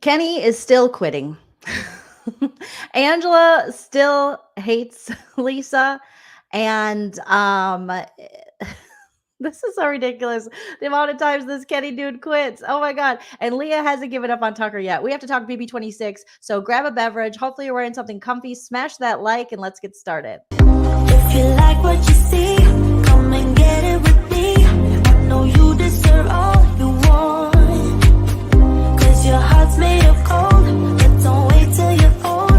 Kenny is still quitting. Angela still hates Lisa. And this is so ridiculous. The amount of times this Kenny dude quits. Oh my God. And Leah hasn't given up on Tucker yet. We have to talk BB26. So grab a beverage. Hopefully you're wearing something comfy. Smash that like and let's get started. If you like what you see, come and get it with me. I know you deserve all you want. Cause your heart's made of gold. But don't wait till you're old.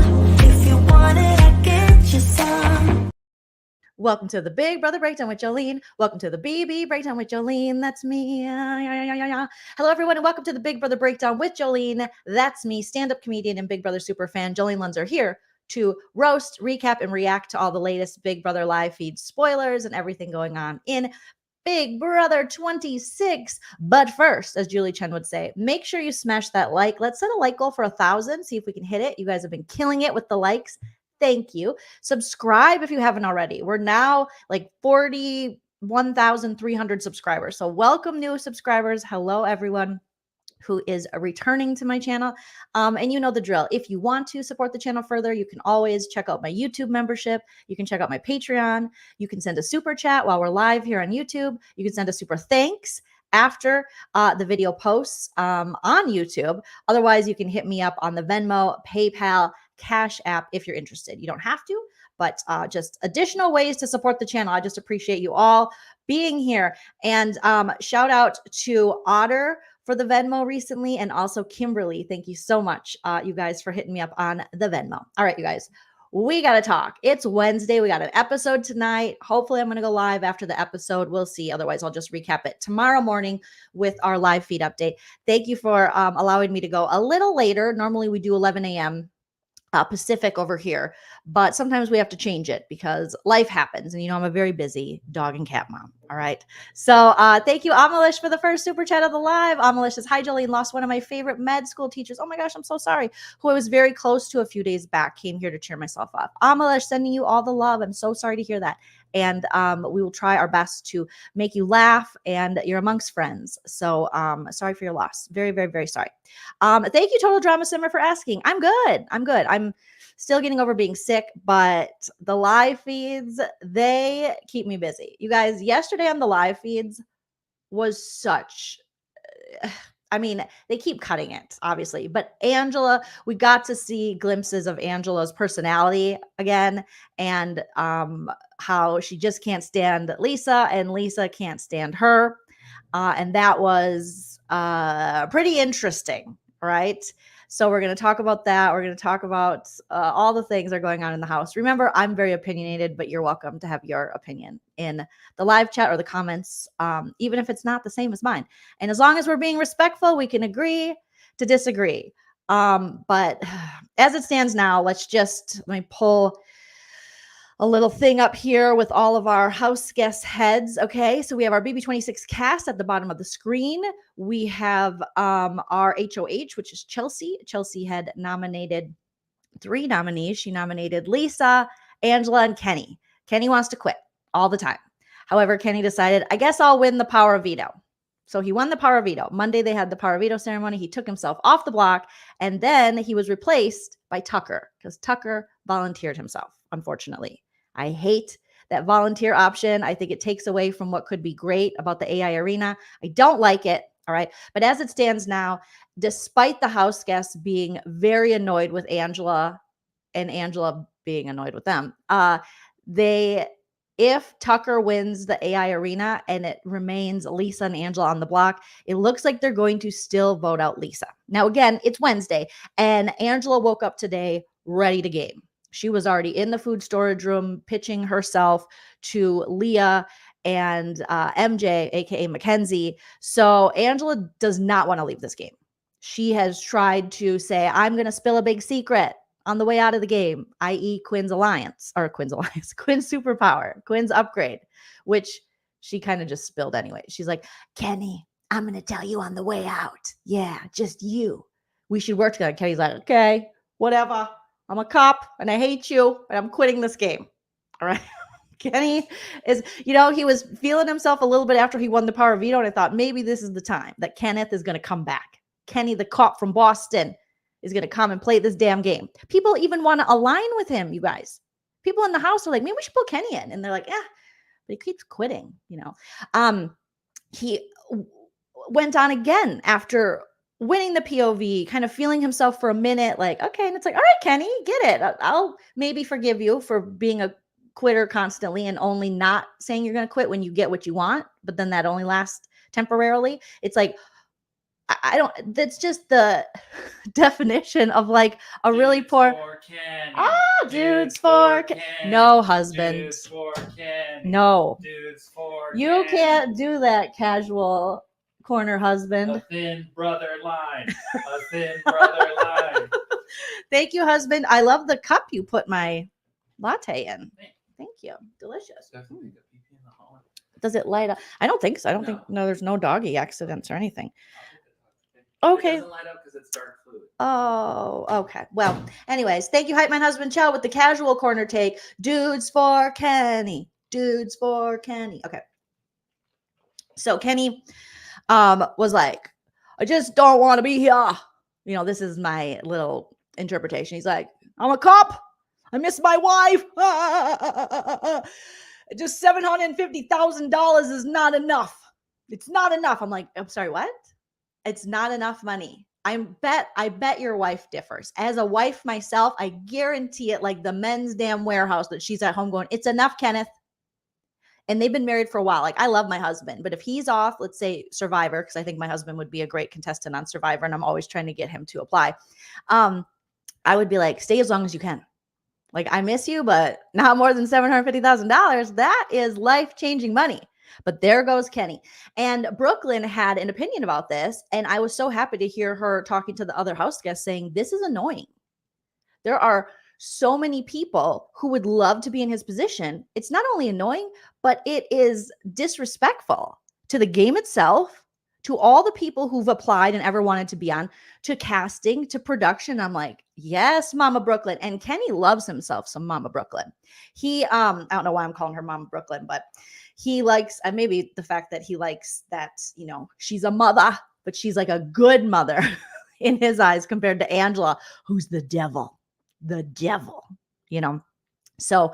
If you want it, I get you some. Welcome to the Big Brother Breakdown with Joleen. Welcome to the BB Breakdown with Joleen. That's me. Hello, everyone, and welcome to the Big Brother Breakdown with Joleen. That's me, stand-up comedian and Big Brother superfan Joleen Lunzer here to roast, recap, and react to all the latest Big Brother live feed spoilers and everything going on in Big Brother 26. But first, as Julie Chen would say, make sure you smash that like. Let's set a like goal for 1,000. See if we can hit it. You guys have been killing it with the likes. Thank you. Subscribe if you haven't already. We're now like 41,300 subscribers. So welcome new subscribers. Hello, everyone who is returning to my channel. And you know the drill. If you want to support the channel further, you can always check out my YouTube membership. You can check out my Patreon. You can send a super chat while we're live here on YouTube. You can send a super thanks after the video posts on YouTube. Otherwise, you can hit me up on the Venmo, PayPal, Cash App if you're interested. You don't have to, but just additional ways to support the channel. I just appreciate you all being here. And shout out to Otter for the Venmo recently, and also Kimberly. Thank you so much, you guys, for hitting me up on the Venmo. All right, you guys, we got to talk. It's Wednesday. We got an episode tonight. Hopefully I'm going to go live after the episode. We'll see. Otherwise, I'll just recap it tomorrow morning with our live feed update. Thank you for allowing me to go a little later. Normally we do 11 a.m. Pacific over here, but sometimes we have to change it because life happens. And you know, I'm a very busy dog and cat mom. All right. So thank you, Amalish, for the first super chat of the live. Amalish says, hi, Jolene, lost one of my favorite med school teachers. Oh my gosh, I'm so sorry. Who I was very close to a few days back. Came here to cheer myself up. Amalish, sending you all the love. I'm so sorry to hear that. And we will try our best to make you laugh, and you're amongst friends. So sorry for your loss. Very, very, very sorry. Thank you, Total Drama Simmer, for asking. I'm good. I'm still getting over being sick, but the live feeds, they keep me busy. You guys, yesterday on the live feeds was such... I mean, they keep cutting it, obviously. But Angela, we got to see glimpses of Angela's personality again, and how she just can't stand Lisa, and Lisa can't stand her. And that was pretty interesting, right? So we're going to talk about that. We're going to talk about all the things that are going on in the house. Remember, I'm very opinionated, but you're welcome to have your opinion in the live chat or the comments, even if it's not the same as mine. And as long as we're being respectful, we can agree to disagree. But as it stands now, let me pull a little thing up here with all of our house guest heads. Okay, so we have our BB26 cast at the bottom of the screen. We have our HOH, which is Chelsea. Chelsea had nominated 3 nominees. She nominated Lisa, Angela, and Kenny. Kenny wants to quit all the time. However, Kenny decided, I guess I'll win the power of veto. So he won the power of veto. Monday, they had the power of veto ceremony. He took himself off the block, and then he was replaced by Tucker because Tucker volunteered himself, unfortunately. I hate that volunteer option. I think it takes away from what could be great about the AI arena. I don't like it. All right. But as it stands now, despite the house guests being very annoyed with Angela and Angela being annoyed with them, if Tucker wins the AI arena and it remains Lisa and Angela on the block, it looks like they're going to still vote out Lisa. Now, again, it's Wednesday, and Angela woke up today ready to game. She was already in the food storage room pitching herself to Leah and MJ, aka Mackenzie. So Angela does not want to leave this game. She has tried to say, I'm going to spill a big secret on the way out of the game, i.e. Quinn's superpower, Quinn's upgrade, which she kind of just spilled anyway. She's like, Kenny, I'm going to tell you on the way out. Yeah, just you. We should work together. Kenny's like, okay, whatever. I'm a cop and I hate you, but I'm quitting this game. All right. Kenny is, he was feeling himself a little bit after he won the power of veto. And I thought maybe this is the time that Kenneth is going to come back. Kenny, the cop from Boston, is going to come and play this damn game. People even want to align with him, you guys. People in the house are like, maybe we should pull Kenny in. And they're like, yeah, but he keeps quitting, you know. He went on again after winning the POV, kind of feeling himself for a minute, like, okay. And it's like, all right, Kenny, get it. I'll maybe forgive you for being a quitter constantly and only not saying you're going to quit when you get what you want, but then that only lasts temporarily. It's like, I don't, that's just the definition of like a really poor. Dudes for Kenny. No, husband. Dudes for Kenny. No. Dudes for You Kenny. can't do that, casual corner husband. A thin brother line. A thin brother line. Thank you, husband. I love the cup you put my latte in. Thank you. Delicious. Definitely the pee in the hall. Does it light up? I don't think so. I don't think, no, there's no doggy accidents or anything. Okay. It doesn't light up because it's dark fluid. Oh, okay. Well, anyways, thank you, Hype Man Husband Chow, with the casual corner take. Dudes for Kenny. Dudes for Kenny. Okay. So Kenny was like, I just don't want to be here. You know, this is my little interpretation. He's like, I'm a cop. I miss my wife. Just $750,000 is not enough. It's not enough. I'm like, I'm sorry, what? It's not enough money. I bet your wife differs. As a wife myself, I guarantee it, like the men's damn warehouse that she's at home going, it's enough, Kenneth. And they've been married for a while. Like, I love my husband, but if he's off, let's say Survivor, because I think my husband would be a great contestant on Survivor, and I'm always trying to get him to apply. I would be like, stay as long as you can. Like, I miss you, but not more than $750,000. That is life-changing money. But there goes Kenny. And Brooklyn had an opinion about this, and I was so happy to hear her talking to the other house guests saying, this is annoying. There are so many people who would love to be in his position. It's not only annoying, but it is disrespectful to the game itself, to all the people who've applied and ever wanted to be on, to casting, to production. I'm like, yes, Mama Brooklyn. And Kenny loves himself some Mama Brooklyn. He, I don't know why I'm calling her Mama Brooklyn, but he likes, maybe the fact that he likes that, you know, she's a mother, but she's like a good mother in his eyes compared to Angela, who's the devil, you know? So,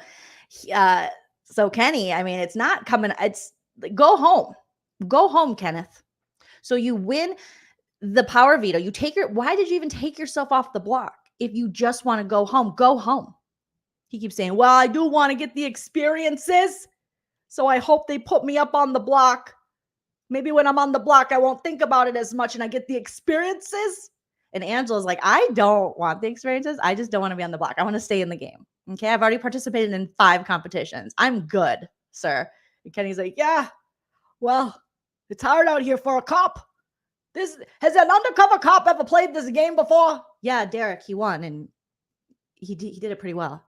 so Kenny, I mean, it's not coming. It's go home, Kenneth. So you win the power veto. You take why did you even take yourself off the block? If you just want to go home. He keeps saying, well, I do want to get the experiences. So I hope they put me up on the block. Maybe when I'm on the block, I won't think about it as much and I get the experiences. And Angela's like, I don't want the experiences. I just don't want to be on the block. I want to stay in the game. Okay. I've already participated in 5 competitions. I'm good, sir. And Kenny's like, yeah, well, it's hard out here for a cop. Has an undercover cop ever played this game before? Yeah, Derek, he won and he did it pretty well.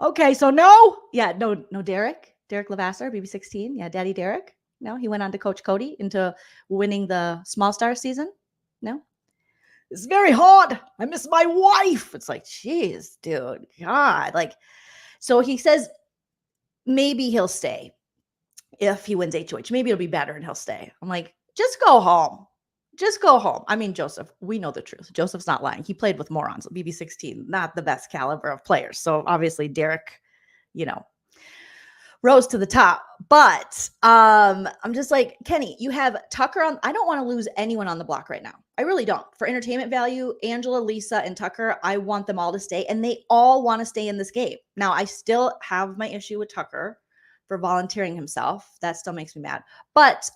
Okay, so no? Yeah, no, Derek Levasseur, BB16. Yeah, Daddy Derek. No, he went on to coach Cody into winning the Small Stars season. No. It's very hard. I miss my wife. It's like, geez, dude, God. Like, so he says maybe he'll stay if he wins HOH. Maybe it'll be better and he'll stay. I'm like, just go home. Just go home. I mean, Joseph, we know the truth. Joseph's not lying. He played with morons. BB16, not the best caliber of players. So obviously Derek, you know, rose to the top. But I'm just like, Kenny, you have Tucker on. I don't want to lose anyone on the block right now. I really don't. For entertainment value, Angela, Lisa, and Tucker, I want them all to stay. And they all want to stay in this game. Now, I still have my issue with Tucker for volunteering himself. That still makes me mad. But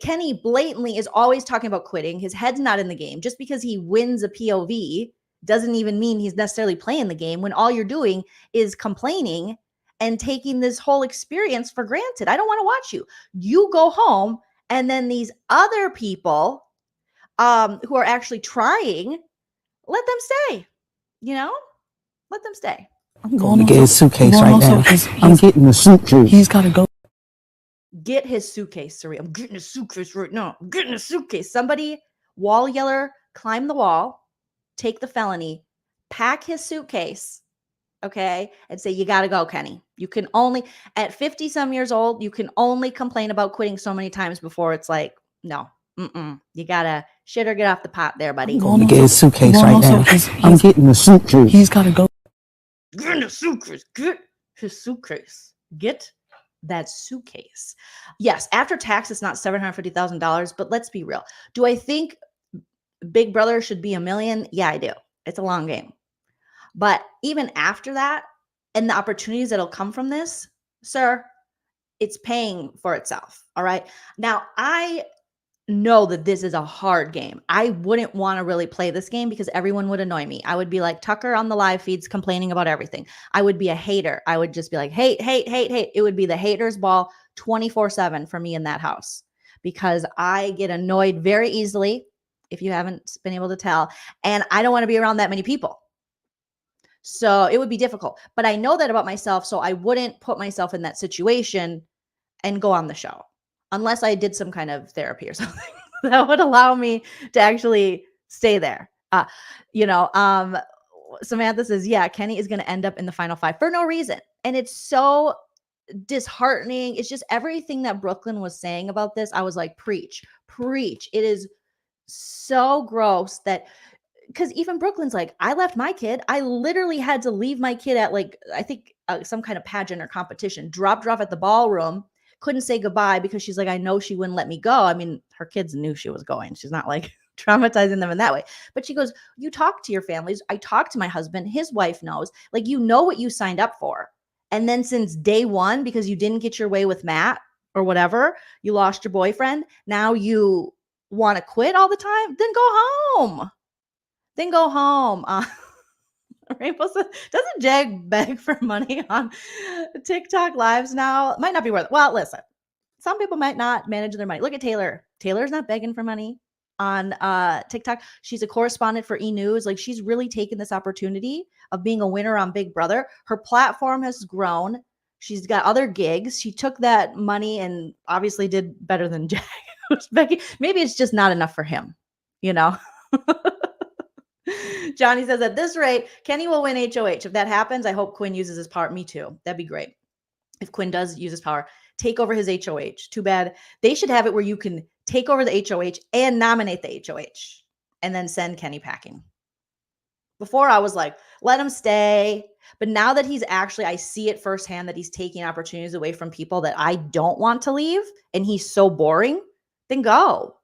Kenny blatantly is always talking about quitting. His head's not in the game. Just because he wins a POV doesn't even mean he's necessarily playing the game when all you're doing is complaining and taking this whole experience for granted. I don't want to watch you. You go home, and then these other people who are actually trying, let them stay. You know? Let them stay. I'm going to get his suitcase right now. I'm getting the suitcase. He's got to go. Get his suitcase, Sari. I'm getting his suitcase right now. I'm getting a suitcase. Somebody, wall yeller, climb the wall, take the felony, pack his suitcase, okay, and say, you got to go, Kenny. You can only, at 50 some years old, you can only complain about quitting so many times before it's like, no, You gotta shit or get off the pot there, buddy. I'm going to get his suitcase right now. I'm getting the suitcase. He's got to go. Get the suitcase. Get his suitcase. Get that suitcase. Yes, after tax, it's not $750,000, but let's be real. Do I think Big Brother should be $1 million? Yeah, I do. It's a long game. But even after that, and the opportunities that'll come from this, sir, it's paying for itself. All right. Now, I know that this is a hard game. I wouldn't want to really play this game because everyone would annoy me. I would be like Tucker on the live feeds complaining about everything. I would be a hater. I would just be like, hate, hate, hate, hate. It would be the haters ball 24/7 for me in that house because I get annoyed very easily, if you haven't been able to tell, and I don't want to be around that many people. So it would be difficult, but I know that about myself. So I wouldn't put myself in that situation and go on the show unless I did some kind of therapy or something that would allow me to actually stay there. Samantha says, yeah, Kenny is going to end up in the final 5 for no reason. And it's so disheartening. It's just everything that Brooklyn was saying about this. I was like, preach. It is so gross that, because even Brooklyn's like, I left my kid. I literally had to leave my kid at I think some kind of pageant or competition, dropped her off at the ballroom, couldn't say goodbye because she's like, I know she wouldn't let me go. I mean, her kids knew she was going. She's not like traumatizing them in that way. But she goes, you talk to your families. I talked to my husband. His wife knows. Like, you know what you signed up for. And then since day one, because you didn't get your way with Matt or whatever, you lost your boyfriend. Now you want to quit all the time? Then go home. Rainbow says, doesn't Jag beg for money on TikTok lives now? Might not be worth it. Well, listen, some people might not manage their money. Look at Taylor. Taylor's not begging for money on TikTok. She's a correspondent for E! News. Like, she's really taken this opportunity of being a winner on Big Brother. Her platform has grown. She's got other gigs. She took that money and obviously did better than Jag. Becky, maybe it's just not enough for him, you know? Johnny says, at this rate, Kenny will win HOH. If that happens, I hope Quinn uses his power. Me too. That'd be great. If Quinn does use his power, take over his HOH. Too bad. They should have it where you can take over the HOH and nominate the HOH and then send Kenny packing. Before I was like, let him stay. But now that he's actually, I see it firsthand that he's taking opportunities away from people that I don't want to leave. And he's so boring. Then go.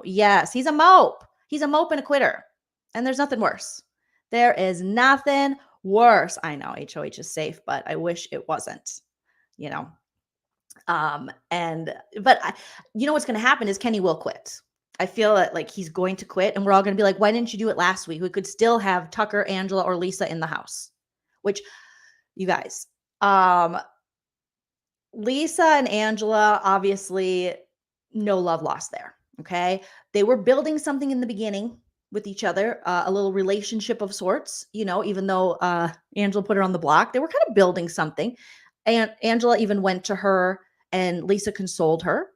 Yes, he's a mope. He's a mope and a quitter. And there's nothing worse. There is nothing worse. I know HOH is safe, but I wish it wasn't, you know. But you know what's going to happen is Kenny will quit. I feel that like he's going to quit and we're all going to be like, why didn't you do it last week? We could still have Tucker, Angela, or Lisa in the house, which you guys, Lisa and Angela, obviously no love lost there. Okay. They were building something in the beginning with each other, a little relationship of sorts, you know, even though Angela put her on the block, they were kind of building something. And Angela even went to her and Lisa consoled her.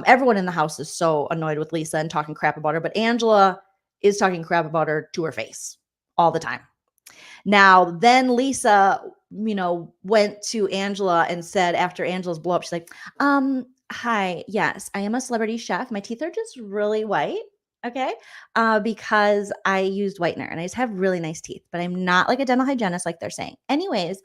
Everyone in the house is so annoyed with Lisa and talking crap about her, but Angela is talking crap about her to her face all the time. Now, then Lisa, you know, went to Angela and said after Angela's blow up, she's like, hi, yes, I am a celebrity chef. My teeth are just really white. Okay. Because I used whitener and I just have really nice teeth, but I'm not like a dental hygienist like they're saying. Anyways,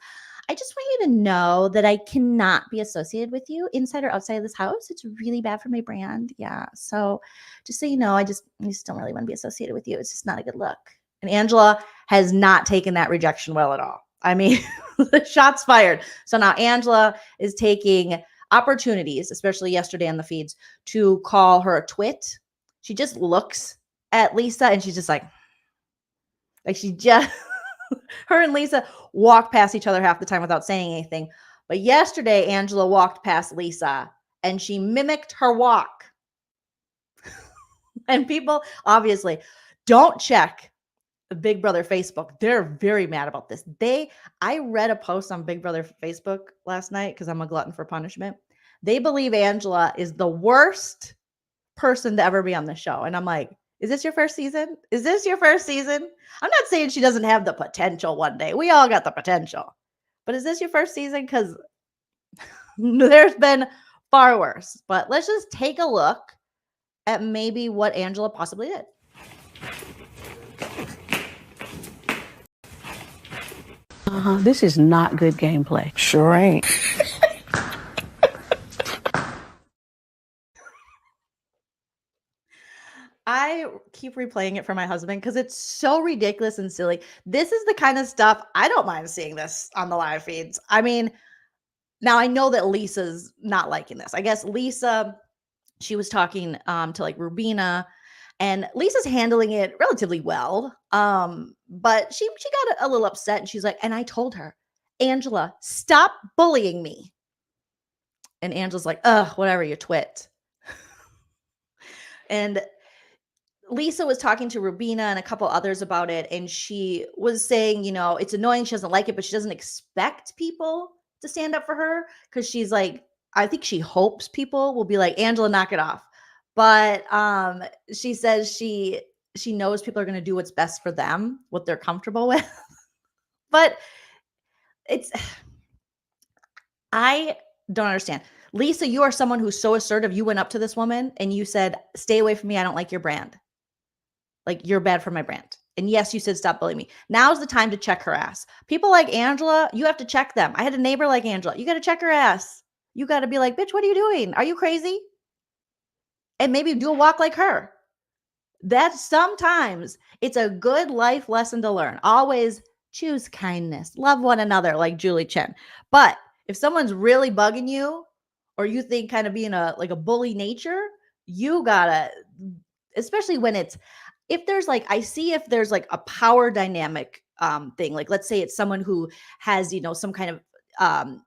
I just want you to know that I cannot be associated with you inside or outside of this house. It's really bad for my brand. Yeah. So just so you know, I just don't really want to be associated with you. It's just not a good look. And Angela has not taken that rejection well at all. I mean, the shots fired. So now Angela is taking opportunities, especially yesterday on the feeds, to call her a twit. She just looks at Lisa and she's just like she just, her and Lisa walk past each other half the time without saying anything. But yesterday, Angela walked past Lisa and she mimicked her walk. And people obviously don't check the Big Brother Facebook. They're very mad about this. I read a post on Big Brother Facebook last night because I'm a glutton for punishment. They believe Angela is the worst person to ever be on the show. And I'm like, is this your first season? I'm not saying she doesn't have the potential one day. We all got the potential. But is this your first season? Because there's been far worse. But let's just take a look at maybe what Angela possibly did. This is not good gameplay. Sure ain't. I keep replaying it for my husband because it's so ridiculous and silly. This is the kind of stuff I don't mind seeing this on the live feeds. I mean, now I know that Lisa's not liking this. I guess Lisa, she was talking to like Rubina, and Lisa's handling it relatively well. But she got a little upset, and she's like, and I told her, Angela, stop bullying me. And Angela's like, ugh, whatever, you twit. And Lisa was talking to Rubina and a couple others about it, and she was saying, you know, it's annoying. She doesn't like it, but she doesn't expect people to stand up for her because she's like, I think she hopes people will be like, Angela, knock it off. But she says she knows people are going to do what's best for them, what they're comfortable with. But it's, I don't understand. Lisa, you are someone who's so assertive. You went up to this woman and you said, stay away from me. I don't like your brand. Like, you're bad for my brand. And yes, you said stop bullying me. Now's the time to check her ass. People like Angela, you have to check them. I had a neighbor like Angela. You got to check her ass. You got to be like, bitch, what are you doing? Are you crazy? And maybe do a walk like her. That sometimes it's a good life lesson to learn. Always choose kindness. Love one another, like Julie Chen. But if someone's really bugging you, or you think kind of being a bully nature, you gotta, especially when it's, if there's like, I see if there's like a power dynamic thing, like let's say it's someone who has, you know, some kind of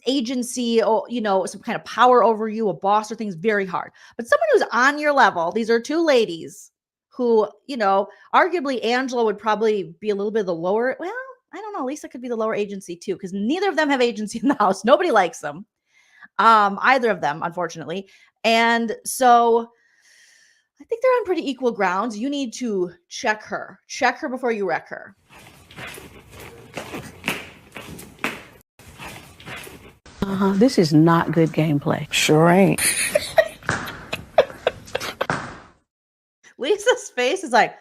agency or, you know, some kind of power over you, a boss or things, very hard. But someone who's on your level, these are two ladies who, you know, arguably Angela would probably be a little bit of the lower, well, I don't know, Lisa could be the lower agency too, because neither of them have agency in the house. Nobody likes them. Either of them, unfortunately. And so I think they're on pretty equal grounds. You need to check her before you wreck her. This is not good gameplay. Sure ain't. Lisa's face is like,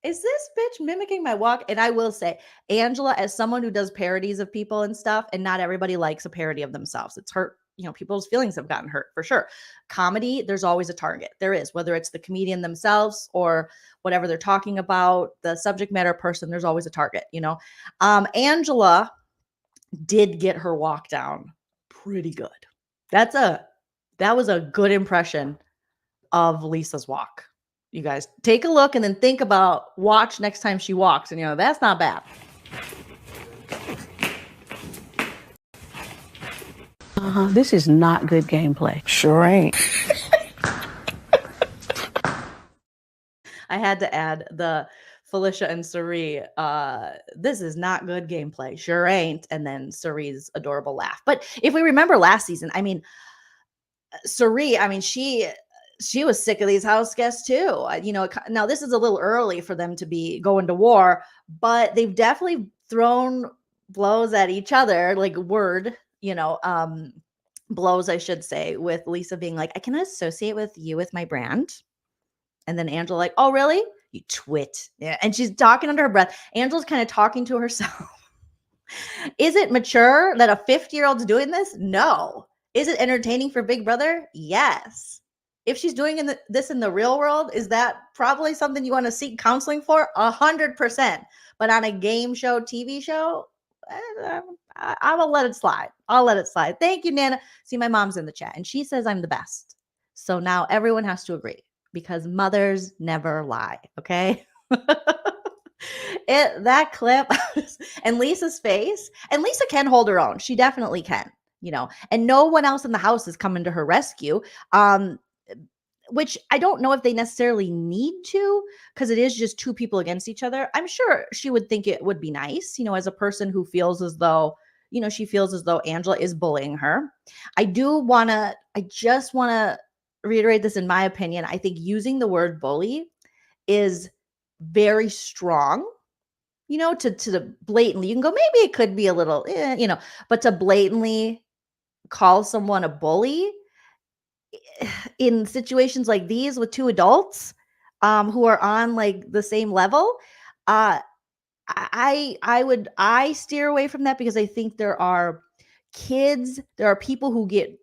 is this bitch mimicking my walk? And I will say, Angela, as someone who does parodies of people and stuff, and not everybody likes a parody of themselves. It's hurt. You know, people's feelings have gotten hurt for sure. Comedy, there's always a target. There is, whether it's the comedian themselves or whatever they're talking about, the subject matter person, there's always a target, you know. Angela did get her walk down pretty good. That was a good impression of Lisa's walk. You guys take a look and then think about, watch next time she walks, and you know, that's not bad. This is not good gameplay. Sure ain't. I had to add the Felicia and Suri, this is not good gameplay. Sure ain't. And then Suri's adorable laugh. But if we remember last season, I mean, Suri, I mean, she was sick of these house guests too. You know, now this is a little early for them to be going to war, but they've definitely thrown blows at each other, like blows, I should say, with Lisa being like, I can associate with you with my brand. And then Angela like, oh, really? You twit. Yeah. And she's talking under her breath. Angela's kind of talking to herself. Is it mature that a 50-year-old's doing this? No. Is it entertaining for Big Brother? Yes. If she's doing this in the real world, is that probably something you want to seek counseling for? 100%. But on a game show, TV show, I will let it slide. I'll let it slide. Thank you, Nana. See, my mom's in the chat, and she says I'm the best. So now everyone has to agree, because mothers never lie, okay? That clip and Lisa's face, and Lisa can hold her own. She definitely can, you know, and no one else in the house is coming to her rescue. Which I don't know if they necessarily need to, because it is just two people against each other. I'm sure she would think it would be nice, you know, as a person who feels as though, you know, she feels as though Angela is bullying her. I just want to reiterate this, in my opinion. I think using the word bully is very strong, you know, to blatantly, you can go, maybe it could be a little, you know, but to blatantly call someone a bully, in situations like these with two adults who are on like the same level, uh I steer away from that, because I think there are kids, there are people who get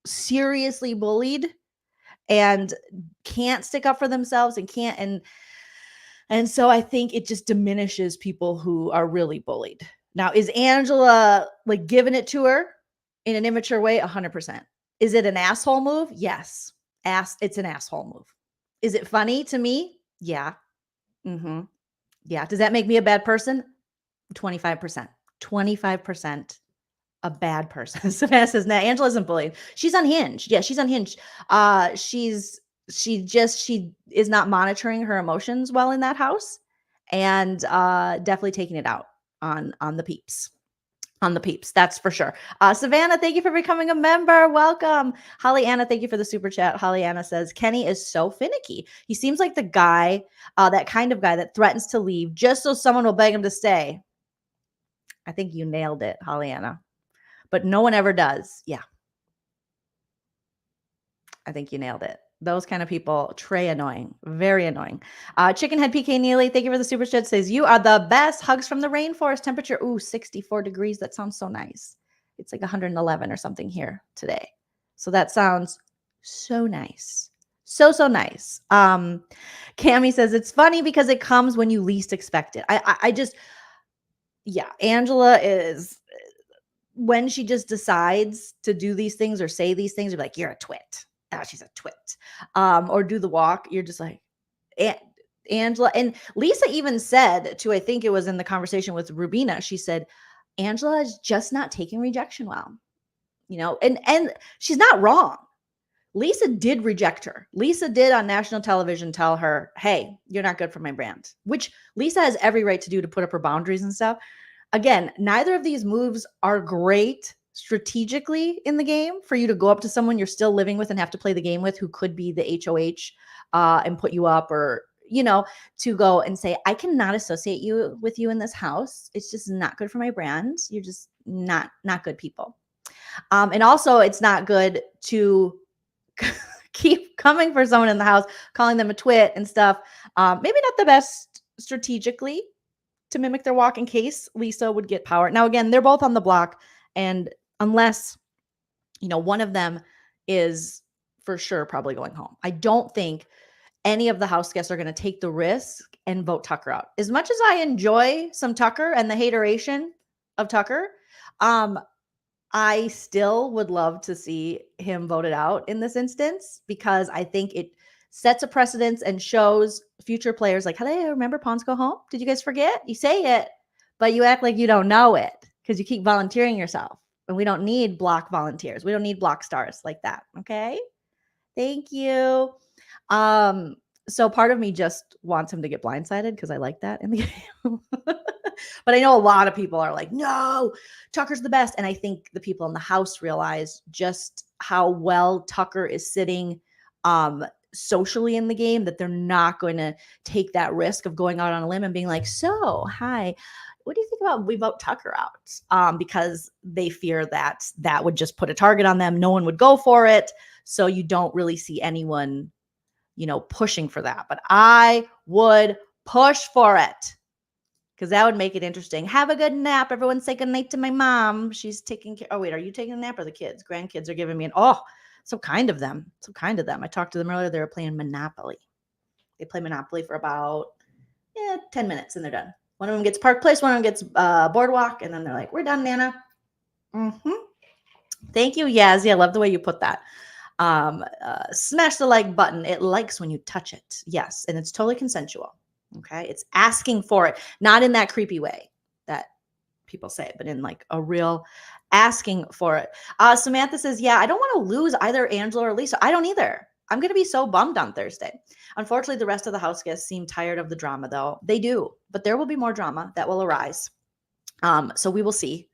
seriously bullied and can't stick up for themselves and can't, and so I think it just diminishes people who are really bullied. Now, is Angela like giving it to her in an immature way? 100%. Is it an asshole move? Yes. It's an asshole move. Is it funny to me? Yeah. Mm-hmm. Yeah. Does that make me a bad person? 25%. 25% a bad person. Savannah says, nah, Angela isn't bullied. She's unhinged. Yeah, she's unhinged. She is not monitoring her emotions well in that house, and definitely taking it out on the peeps. On the peeps, that's for sure. Savannah, thank you for becoming a member. Welcome. Holly Anna, thank you for the super chat. Holly Anna says, Kenny is so finicky. He seems like the guy, that kind of guy that threatens to leave just so someone will beg him to stay. I think you nailed it, Holly Anna. But no one ever does. Yeah. I think you nailed it. Those kind of people, Trey annoying, very annoying. Chickenhead PK Neely, thank you for the super chat. Says, you are the best. Hugs from the rainforest. Temperature, 64 degrees. That sounds so nice. It's like 111 or something here today. So that sounds so nice. So nice. Cami says, it's funny because it comes when you least expect it. I just, yeah, Angela is, when she just decides to do these things or say these things, you're like, you're a twit. Oh, she's a twit. Or do the walk. You're just like, Angela. And Lisa even said to, I think it was in the conversation with Rubina, she said, Angela is just not taking rejection well. And she's not wrong. Lisa did reject her. Lisa did on national television tell her, hey, you're not good for my brand, which Lisa has every right to do, to put up her boundaries and stuff. Again, neither of these moves are great strategically in the game for you to go up to someone you're still living with and have to play the game with, who could be the HOH and put you up, or, to go and say, I cannot associate you with you in this house. It's just not good for my brand. You're just not good people. And also it's not good to keep coming for someone in the house, calling them a twit and stuff. Maybe not the best strategically to mimic their walk in case Lisa would get power. Now, again, they're both on the block, and unless, one of them is for sure probably going home, I don't think any of the house guests are going to take the risk and vote Tucker out. As much as I enjoy some Tucker and the hateration of Tucker, I still would love to see him voted out in this instance, because I think it sets a precedence and shows future players like, hey, remember Pawns Go Home? Did you guys forget? You say it, but you act like you don't know it because you keep volunteering yourself. And we don't need block volunteers. We don't need block stars like that. Okay. Thank you. So part of me just wants him to get blindsided because I like that in the game. But I know a lot of people are like, no, Tucker's the best. And I think the people in the house realize just how well Tucker is sitting socially in the game, that they're not going to take that risk of going out on a limb and being like, so, hi, what do you think about we vote Tucker out? Because they fear that that would just put a target on them. No one would go for it. So you don't really see anyone, pushing for that. But I would push for it, because that would make it interesting. Have a good nap. Everyone say good night to my mom. She's taking care. Oh, wait, are you taking a nap or the kids? Grandkids are giving me so kind of them. So kind of them. I talked to them earlier. They were playing Monopoly. They play Monopoly for about 10 minutes and they're done. One of them gets Park Place. One of them gets Boardwalk. And then they're like, we're done, Nana. Mm-hmm. Thank you, Yazzie. I love the way you put that. Smash the like button. It likes when you touch it. Yes. And it's totally consensual. Okay. It's asking for it, not in that creepy way that people say, but in like a real asking for it. Samantha says, yeah, I don't want to lose either Angela or Lisa. I don't either. I'm going to be so bummed on Thursday. Unfortunately, the rest of the house guests seem tired of the drama, though. They do, but there will be more drama that will arise. So we will see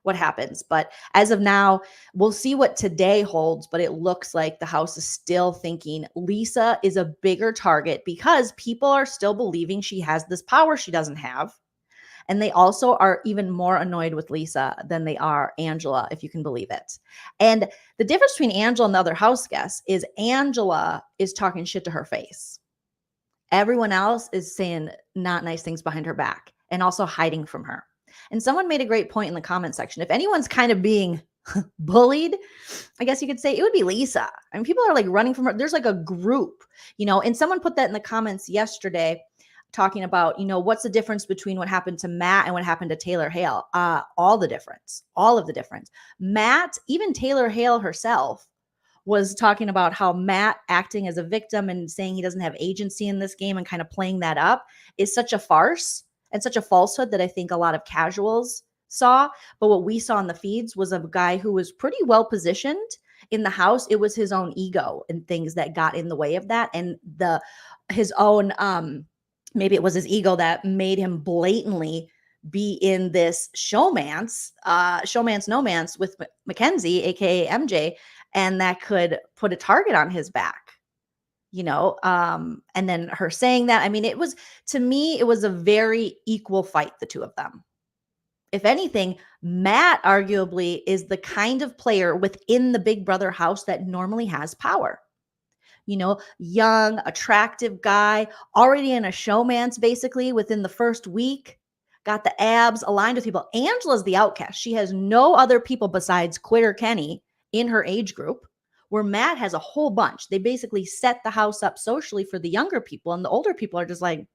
what happens. But as of now, we'll see what today holds. But it looks like the house is still thinking Lisa is a bigger target because people are still believing she has this power she doesn't have. And they also are even more annoyed with Lisa than they are Angela, if you can believe it. And the difference between Angela and the other house guests is Angela is talking shit to her face. Everyone else is saying not nice things behind her back and also hiding from her. And someone made a great point in the comment section. If anyone's kind of being bullied, I guess you could say it would be Lisa. I mean, people are like running from her. There's like a group, and someone put that in the comments yesterday talking about, what's the difference between what happened to Matt and what happened to Taylor Hale? All the difference, all of the difference. Matt, even Taylor Hale herself was talking about how Matt acting as a victim and saying he doesn't have agency in this game and kind of playing that up is such a farce and such a falsehood that I think a lot of casuals saw. But what we saw in the feeds was a guy who was pretty well positioned in the house. It was his own ego and things that got in the way of that, and his own maybe it was his ego that made him blatantly be in this showmance no-mance with Mackenzie, aka MJ, and that could put a target on his back, and then her saying that, I mean, to me, it was a very equal fight, the two of them. If anything, Matt arguably is the kind of player within the Big Brother house that normally has power. Young, attractive guy, already in a showmance basically within the first week, got the abs, aligned with people. Angela's the outcast. She has no other people besides Quitter Kenny in her age group, where Matt has a whole bunch. They basically set the house up socially for the younger people, and the older people are just like,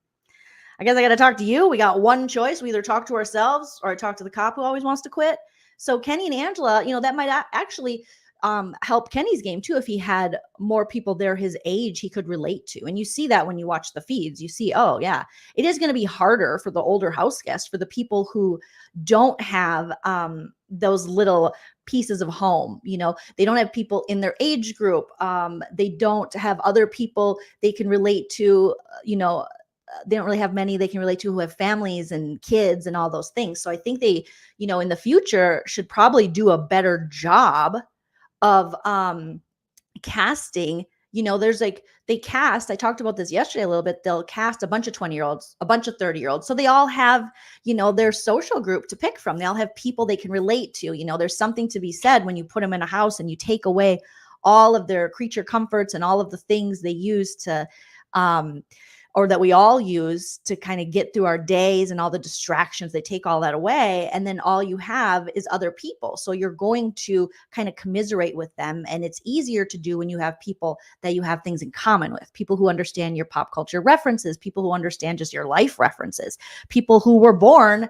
I guess I got to talk to you. We got one choice. We either talk to ourselves or I talk to the cop who always wants to quit. So Kenny and Angela, that might actually help Kenny's game too if he had more people there his age he could relate to. And you see that when you watch the feeds. You see, oh yeah, it is going to be harder for the older house guests, for the people who don't have those little pieces of home. They don't have people in their age group. They don't have other people they can relate to. They don't really have many they can relate to who have families and kids and all those things. So I think they, in the future should probably do a better job of casting. There's like, they cast, I talked about this yesterday a little bit, they'll cast a bunch of 20-year-olds, a bunch of 30-year-olds. So they all have, their social group to pick from. They all have people they can relate to. There's something to be said when you put them in a house and you take away all of their creature comforts and all of the things they use to, or that we all use to kind of get through our days and all the distractions. They take all that away. And then all you have is other people. So you're going to kind of commiserate with them. And it's easier to do when you have people that you have things in common with, people who understand your pop culture references, people who understand just your life references, people who were born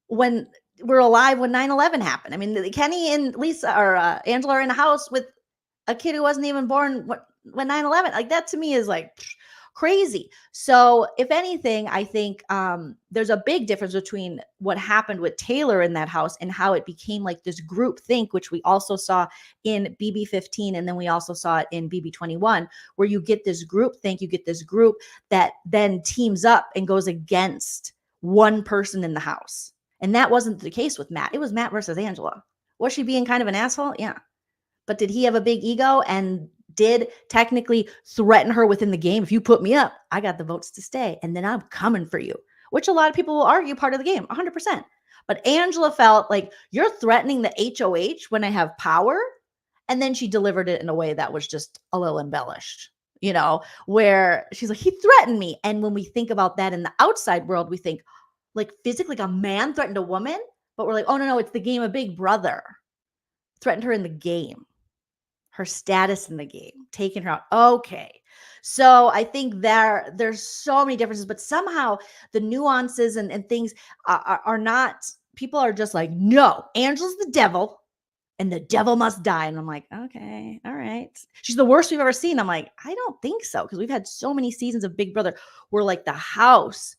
when we're alive when 9/11 happened. I mean, Kenny and Lisa or Angela are in a house with a kid who wasn't even born when 9/11. Like, that to me is like crazy. So if anything, I think there's a big difference between what happened with Taylor in that house and how it became like this group think, which we also saw in BB15. And then we also saw it in BB21, where you get this group think, you get this group that then teams up and goes against one person in the house. And that wasn't the case with Matt. It was Matt versus Angela. Was she being kind of an asshole? Yeah. But did he have a big ego and did technically threaten her within the game? If you put me up, I got the votes to stay, and then I'm coming for you, which a lot of people will argue part of the game, 100%. But Angela felt like, you're threatening the HOH when I have power. And then she delivered it in a way that was just a little embellished, where she's like, he threatened me. And when we think about that in the outside world, we think like physically, like a man threatened a woman, but we're like, oh no, it's the game of Big Brother. Threatened her in the game. Her status in the game, taking her out. Okay. So I think there's so many differences, but somehow the nuances and things are not, people are just like, no, Angela's the devil and the devil must die. And I'm like, okay, all right. She's the worst we've ever seen. I'm like, I don't think so. Because we've had so many seasons of Big Brother where like the house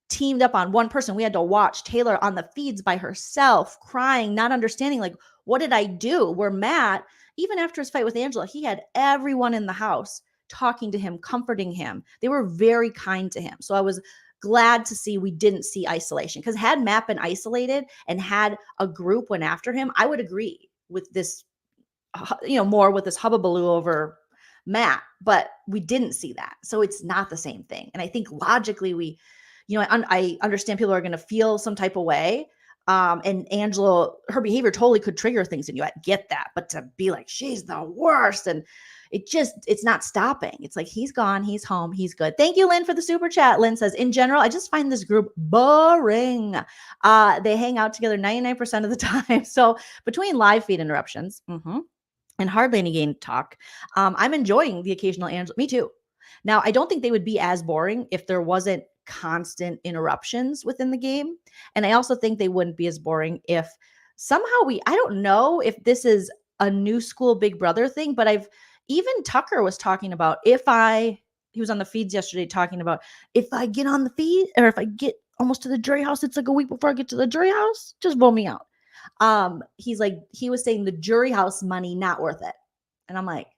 teamed up on one person. We had to watch Taylor on the feeds by herself, crying, not understanding, like, what did I do? Where Matt, even after his fight with Angela, he had everyone in the house talking to him, comforting him. They were very kind to him. So I was glad to see we didn't see isolation, because had Matt been isolated and had a group went after him, I would agree with this, more with this hubbubaloo over Matt, but we didn't see that. So it's not the same thing. And I think logically you know, I understand people are going to feel some type of way. And Angela, her behavior totally could trigger things in you. I get that. But to be like, she's the worst. And it's not stopping. It's like, he's gone, he's home, he's good. Thank you, Lynn, for the super chat. Lynn says, in general, I just find this group boring. They hang out together 99% of the time. So between live feed interruptions and hardly any game talk, I'm enjoying the occasional Angela. Me too. Now, I don't think they would be as boring if there wasn't constant interruptions within the game. And I also think they wouldn't be as boring if somehow I don't know if this is a new school Big Brother thing, but even Tucker was talking about he was on the feeds yesterday talking about if I get on the feed or if I get almost to the jury house, it's like a week before I get to the jury house, just vote me out. He was saying the jury house money, not worth it. And I'm like,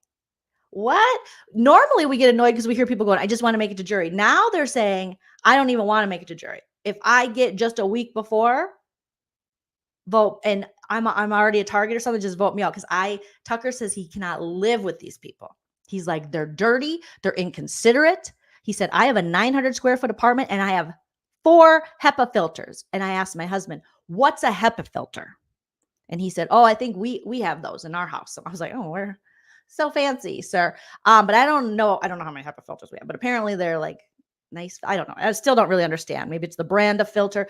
what? Normally we get annoyed because we hear people going, I just want to make it to jury. Now they're saying, I don't even want to make it to jury. If I get just a week before, vote, and I'm already a target or something, just vote me out. Because Tucker says he cannot live with these people. He's like, they're dirty, they're inconsiderate. He said, I have a 900 square foot apartment and I have 4 HEPA filters. And I asked my husband, what's a HEPA filter? And he said, oh, I think we have those in our house. So I was like, oh, we're so fancy, sir. But I don't know how many HEPA filters we have, but apparently they're like nice. I don't know. I still don't really understand. Maybe it's the brand of filter,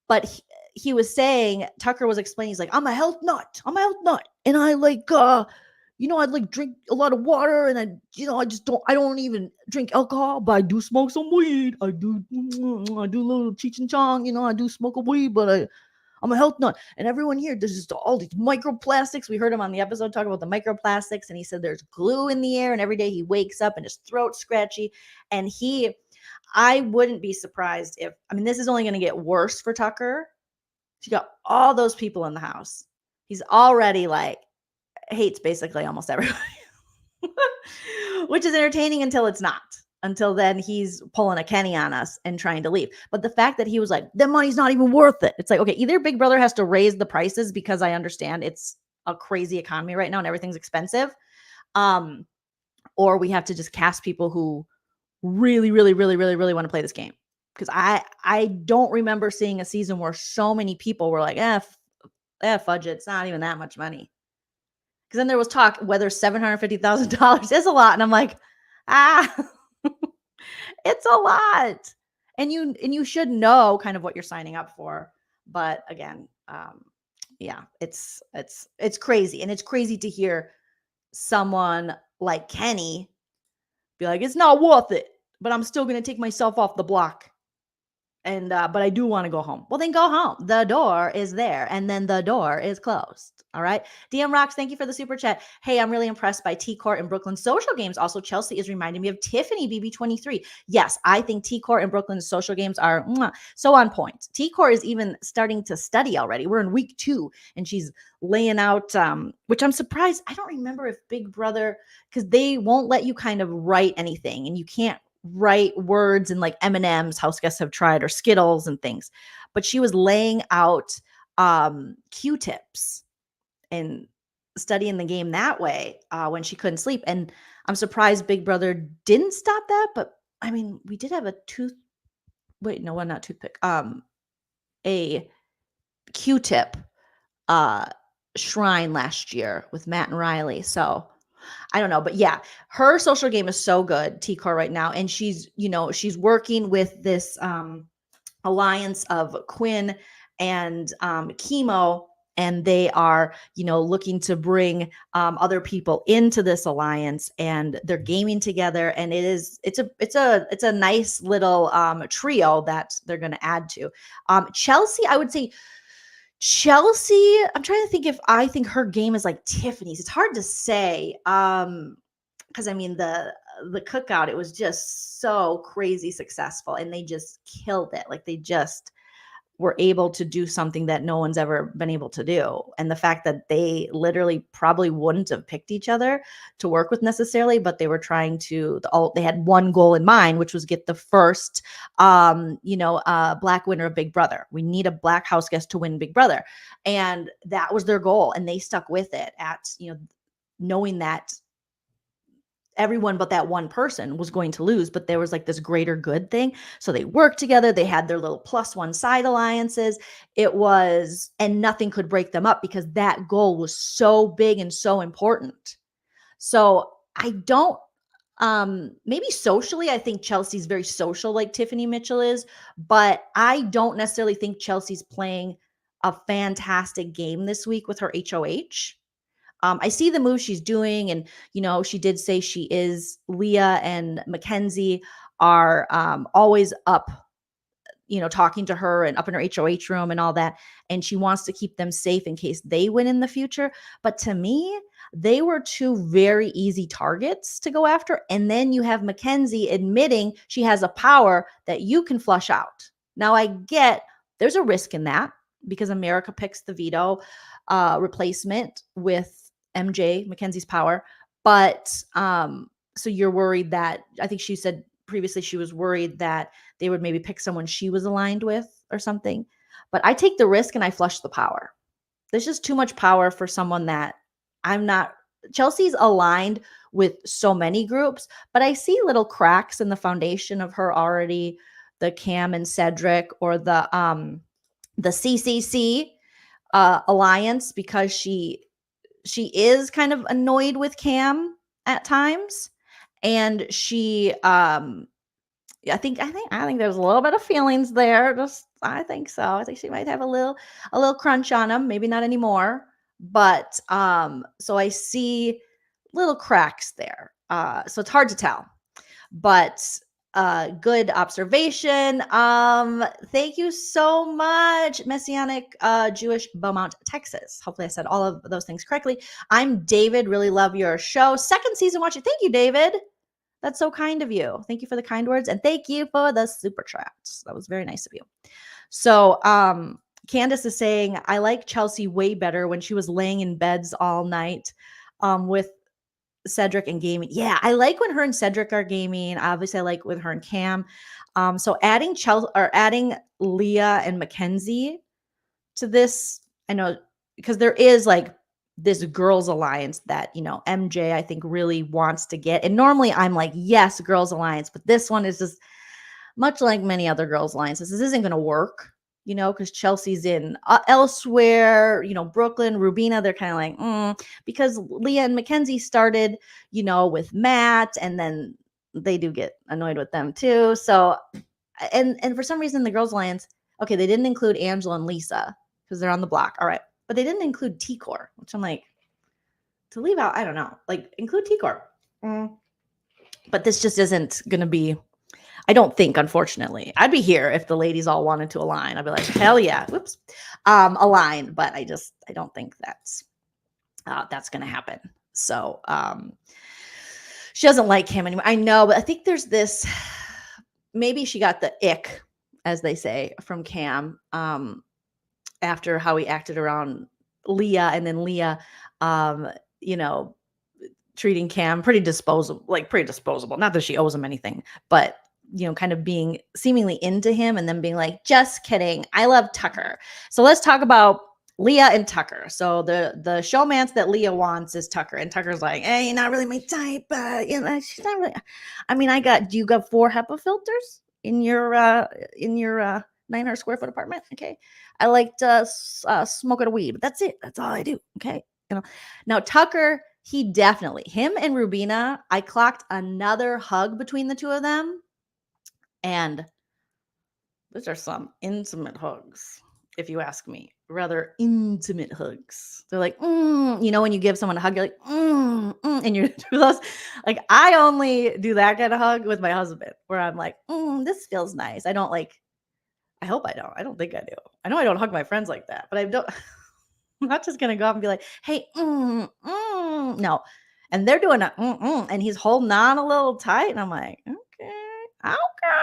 but he was saying, Tucker was explaining, he's like, I'm a health nut. And I like, I'd like drink a lot of water and I don't even drink alcohol, but I do smoke some weed. I do a little Cheech and Chong, I do smoke a weed, but I'm a health nut. And everyone here, there's just all these microplastics. We heard him on the episode talk about the microplastics. And he said there's glue in the air. And every day he wakes up and his throat's scratchy. And I wouldn't be surprised this is only going to get worse for Tucker. She got all those people in the house. He's already hates basically almost everybody, which is entertaining until it's not. Until then, he's pulling a Kenny on us and trying to leave. But the fact that he was like, the money's not even worth it. It's like, okay, either Big Brother has to raise the prices because I understand it's a crazy economy right now and everything's expensive. Or we have to just cast people who really, really, really, really, really want to play this game. Because I don't remember seeing a season where so many people were like, fudge it. It's not even that much money. Because then there was talk whether $750,000 is a lot. And I'm like, it's a lot. And you should know kind of what you're signing up for. But again, it's crazy. And it's crazy to hear someone like Kenny be like, it's not worth it, but I'm still going to take myself off the block. And, but I do want to go home. Well, then go home. The door is there. And then the door is closed. All right. DM Rocks, thank you for the super chat. Hey, I'm really impressed by T-Court and Brooklyn social games. Also, Chelsea is reminding me of Tiffany BB23. Yes, I think T-Court and Brooklyn's social games are so on point. T-Court is even starting to study already. We're in week 2 and she's laying out, which I'm surprised. I don't remember if Big Brother, because they won't let you kind of write anything and you can't write words and like M&M's, house guests have tried, or Skittles and things. But she was laying out Q-tips and studying the game that way when she couldn't sleep. And I'm surprised Big Brother didn't stop that. But I mean, we did have not toothpick. A Q-tip shrine last year with Matt and Riley. So I don't know, but yeah, her social game is so good, T-Car right now. And she's working with this alliance of Quinn and Chemo, and they are, looking to bring other people into this alliance, and they're gaming together. And it's a nice little trio that they're going to add to. Chelsea, I would say. Chelsea, I'm trying to think if I think her game is like Tiffany's. It's hard to say. Because the cookout, it was just so crazy successful and they just killed it. Like they just were able to do something that no one's ever been able to do. And the fact that they literally probably wouldn't have picked each other to work with necessarily, but they were trying to, they had one goal in mind, which was get the first, black winner of Big Brother. We need a black house guest to win Big Brother. And that was their goal. And they stuck with it at, knowing that everyone but that one person was going to lose, but there was like this greater good thing. So they worked together. They had their little plus one side alliances. And nothing could break them up because that goal was so big and so important. So I don't, maybe socially, I think Chelsea's very social like Tiffany Mitchell is, but I don't necessarily think Chelsea's playing a fantastic game this week with her HOH. I see the move she's doing, and she did say she is Leah and Mackenzie are always up, talking to her and up in her HOH room and all that, and she wants to keep them safe in case they win in the future. But to me, they were two very easy targets to go after, and then you have Mackenzie admitting she has a power that you can flush out. Now I get there's a risk in that because America picks the veto replacement with MJ, Mackenzie's power. But so you're worried that, I think she said previously she was worried that they would maybe pick someone she was aligned with or something. But I take the risk and I flush the power. There's just too much power for someone that I'm not. Chelsea's aligned with so many groups, but I see little cracks in the foundation of her already, the Cam and Cedric or the CCC alliance, because she is kind of annoyed with Cam at times, and she I think there's a little bit of feelings there. I think so. I think she might have a little crunch on him. Maybe not anymore, but so I see little cracks there. So it's hard to tell, but good observation. Thank you so much, Messianic Jewish Beaumont, Texas. Hopefully I said all of those things correctly. I'm David. Really love your show. Second season watching. Thank you, David. That's so kind of you. Thank you for the kind words. And thank you for the super chats. That was very nice of you. So Candace is saying, I like Chelsea way better when she was laying in beds all night with Cedric and gaming. Yeah, I like when her and Cedric are gaming. Obviously, I like with her and Cam. So adding Leah and Mackenzie to this, I know, because there is like this girls alliance that MJ I think really wants to get, and normally I'm like, yes, girls alliance, but this one is just much like many other girls alliances. This isn't going to work, because Chelsea's in elsewhere, Brooklyn, Rubina, they're kind of like, because Leah and Mackenzie started, with Matt, and then they do get annoyed with them too. So, and for some reason, the girls alliance, okay, they didn't include Angela and Lisa because they're on the block. All right. But they didn't include T-Core, which I'm like, to leave out, I don't know, like include T-Core. But this just isn't going to be, I don't think, unfortunately. I'd be here if the ladies all wanted to align. I'd be like, hell yeah, whoops, align. But I don't think that's going to happen. So she doesn't like him anymore. I know, but I think there's this, maybe she got the ick, as they say, from Cam after how he acted around Leah, and then Leah, treating Cam pretty disposable. Not that she owes him anything, but kind of being seemingly into him, and then being like, just kidding, I love Tucker. So let's talk about Leah and Tucker. So the showmance that Leah wants is Tucker, and Tucker's like, hey, you're not really my type, but she's not really. I mean, do you got 4 HEPA filters in your 900 square foot apartment? Okay, I like to smoke a weed, but that's it. That's all I do. Okay, now Tucker, him and Rubina, I clocked another hug between the two of them. And those are some intimate hugs, if you ask me. Rather intimate hugs. They're like, when you give someone a hug, you're like, and you do those. Like, I only do that kind of hug with my husband, where I'm like, this feels nice. I don't like, I hope I don't. I don't think I do. I know I don't hug my friends like that, but I don't. I'm not just gonna go up and be like, hey, no. And they're doing and he's holding on a little tight, and I'm like, okay.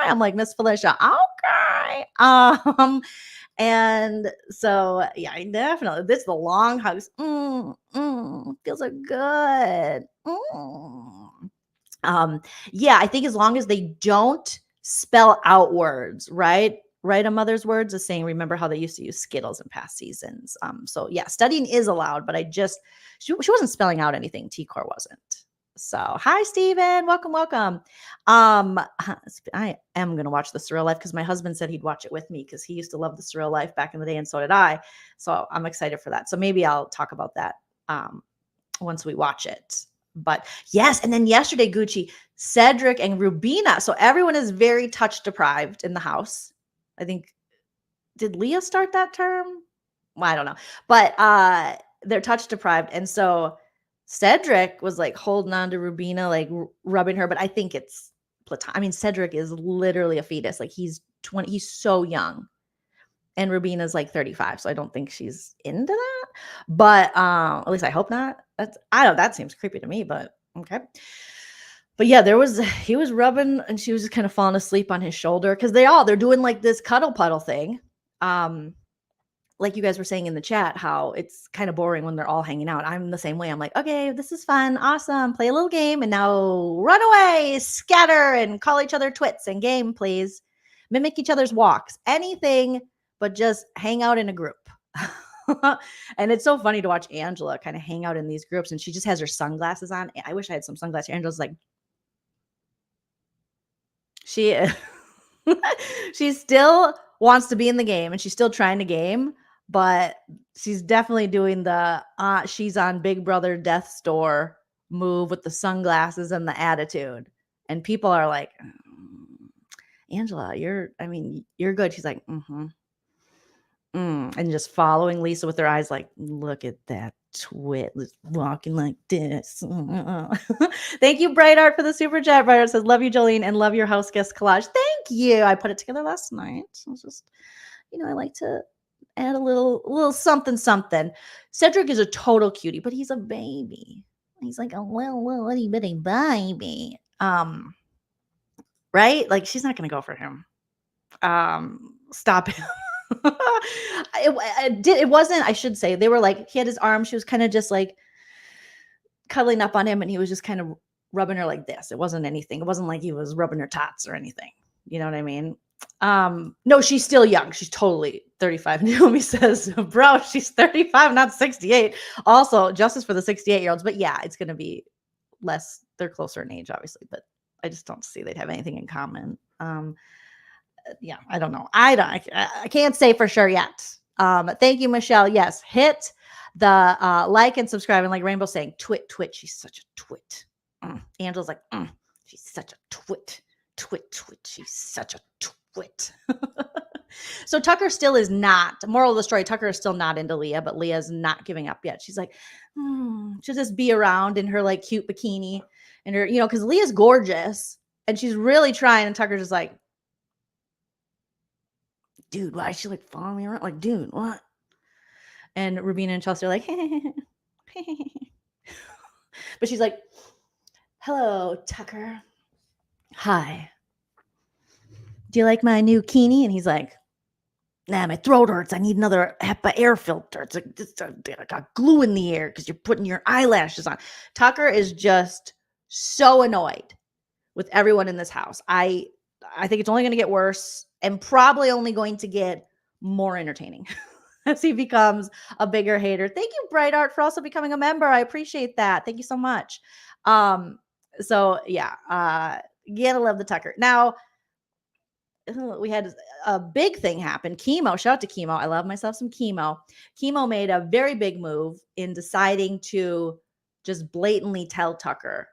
I'm like, Miss Felicia, okay. And so yeah, I definitely, this is the long hugs. Feels so good. Yeah, I think as long as they don't spell out words, right? Write a mother's words as saying, remember how they used to use Skittles in past seasons. So yeah, studying is allowed, but she wasn't spelling out anything. T-Core wasn't. So, hi, Steven. Welcome, welcome. I am going to watch The Surreal Life because my husband said he'd watch it with me because he used to love The Surreal Life back in the day, and so did I. So I'm excited for that. So maybe I'll talk about that once we watch it. But yes, and then yesterday, Gucci, Cedric and Rubina. So everyone is very touch deprived in the house. I think, did Leah start that term? Well, I don't know. But they're touch deprived. And so Cedric was like holding on to Rubina, like rubbing her, but I think it's platonic. I mean, Cedric is literally a fetus. Like he's 20, he's so young. And Rubina's like 35, so I don't think she's into that. But at least I hope not. That seems creepy to me, but okay. But yeah, he was rubbing and she was just kind of falling asleep on his shoulder because they're doing like this cuddle puddle thing. Like you guys were saying in the chat, how it's kind of boring when they're all hanging out. I'm the same way. I'm like, okay, this is fun, awesome, play a little game, and now run away, scatter, and call each other twits and game, please. Mimic each other's walks, anything but just hang out in a group. And it's so funny to watch Angela kind of hang out in these groups, and she just has her sunglasses on. I wish I had some sunglasses. Angela's like, she still wants to be in the game, and she's still trying to game, but she's definitely doing the she's on Big Brother Death's Door move with the sunglasses and the attitude. And people are like, Angela, you're good. She's like, and just following Lisa with her eyes like, look at that twit walking like this. Thank you, Bright Art, for the super chat. Bright Art says, love you, Jolene, and love your house guest collage. Thank you. I put it together last night. So it's just, I like to add a little something. Cedric is a total cutie, but he's a baby. He's like a little itty bitty baby. Right? Like she's not gonna go for him. Stop him. It wasn't, I should say, they were like, he had his arm, she was kind of just like cuddling up on him, and he was just kind of rubbing her like this. It wasn't anything. It wasn't like he was rubbing her tots or anything. You know what I mean? No, she's still young. She's totally 35. Naomi says, bro, she's 35, not 68. Also, justice for the 68-year-olds. But yeah, it's going to be less. They're closer in age, obviously, but I just don't see they'd have anything in common. Yeah, I don't know. I can't say for sure yet. Thank you, Michelle. Yes, hit the like and subscribe. And like Rainbow saying, twit, she's such a twit. Angela's like, she's such a twit. She's such a twit. So Tucker still is not, moral of the story, Tucker is still not into Leah, but Leah's not giving up yet. She's like, she'll just be around in her like cute bikini and her, because Leah's gorgeous and she's really trying, and Tucker's just like, dude, why is she like following me around? Like, dude, what? And Rubina and Chelsea are like, but she's like, hello, Tucker. Hi. Do you like my new bikini? And he's like, nah, my throat hurts. I need another HEPA air filter. It's like I got glue in the air because you're putting your eyelashes on. Tucker is just so annoyed with everyone in this house. I think it's only going to get worse and probably only going to get more entertaining as he becomes a bigger hater. Thank you, Bright Art, for also becoming a member. I appreciate that. Thank you so much. So yeah, gotta love the Tucker. Now, we had a big thing happen. Chemo, shout out to Chemo. I love myself some Chemo. Chemo made a very big move in deciding to just blatantly tell Tucker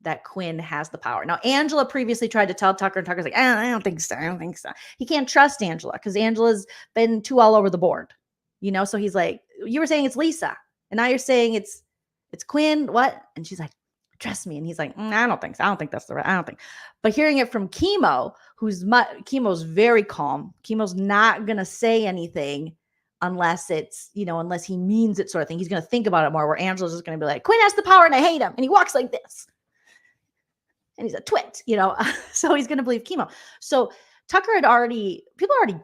that Quinn has the power. Now, Angela previously tried to tell Tucker, and Tucker's like, I don't think so. He can't trust Angela because Angela's been too all over the board, So he's like, you were saying it's Lisa, and now you're saying it's Quinn. What? And she's like, trust me. And he's like, I don't think so. I don't think that's the right. I don't think. But hearing it from Chemo, Chemo's very calm. Chemo's not gonna say anything unless it's, unless he means it, sort of thing. He's gonna think about it more. Where Angela's just gonna be like, Quinn has the power, and I hate him, and he walks like this, and he's a twit, So he's gonna believe Chemo. So Tucker people are already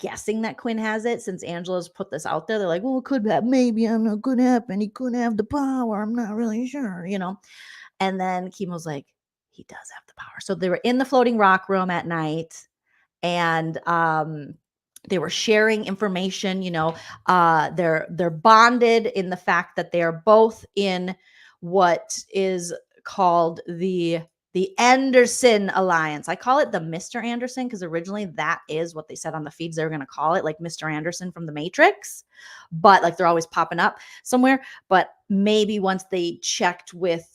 guessing that Quinn has it since Angela's put this out there. They're like, well, it could have, maybe, I don't know, could happen. He could have the power. I'm not really sure, And then Chemo's like, he does have the power. So they were in the floating rock room at night, and they were sharing information. They're bonded in the fact that they are both in what is called the Anderson Alliance. I call it the Mr. Anderson because originally that is what they said on the feeds they were going to call it, like Mr. Anderson from the Matrix, but like they're always popping up somewhere. But maybe once they checked with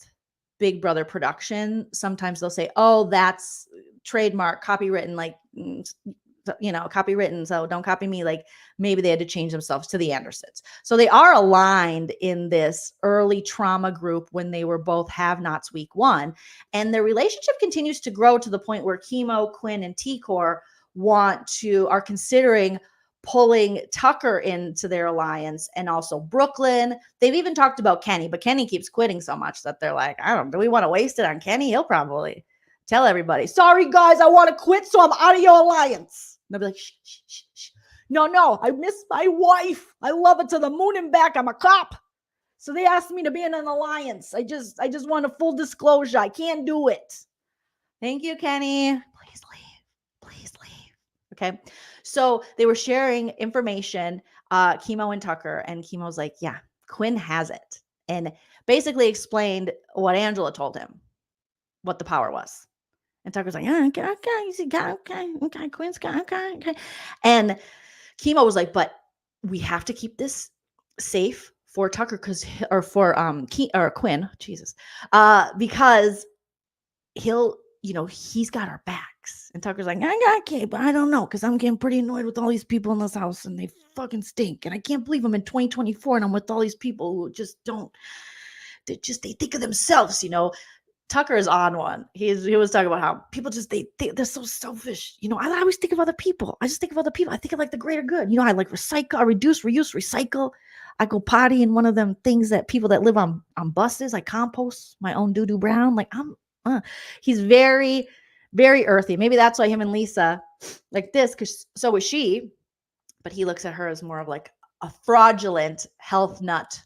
Big Brother production, sometimes they'll say, oh, that's trademark, copywritten, like, copywritten, so don't copy me. Like maybe they had to change themselves to the Andersons. So they are aligned in this early trauma group when they were both have-nots week 1. And their relationship continues to grow to the point where Chemo, Quinn, and T-Core are considering pulling Tucker into their alliance, and also Brooklyn. They've even talked about Kenny, but Kenny keeps quitting so much that they're like, do we want to waste it on Kenny? He'll probably tell everybody, sorry guys, I want to quit, so I'm out of your alliance. And they'll be like, shh, shh, shh, shh. No, I miss my wife. I love it to the moon and back. I'm a cop. So they asked me to be in an alliance. I just want a full disclosure. I can't do it. Thank you, Kenny. Please leave. Please leave. Okay. So they were sharing information, Chemo and Tucker, and Chemo's like, yeah, Quinn has it. And basically explained what Angela told him, what the power was. And Tucker's like, okay, Quinn's got, okay. And Chemo was like, but we have to keep this safe for Tucker or Quinn, Jesus, because he's got our backs. And Tucker's like, okay, but I don't know, because I'm getting pretty annoyed with all these people in this house, and they fucking stink. And I can't believe I'm in 2024 and I'm with all these people who just they think of themselves, Tucker is on one. He was talking about how people just they're so selfish. I always think of other people. I just think of other people. I think of like the greater good. I like recycle, reduce, reuse, recycle. I go potty in one of them things that people that live on buses. I compost my own doo-doo brown. Like he's very, very earthy. Maybe that's why him and Lisa like this, because so is she. But he looks at her as more of like a fraudulent health nut,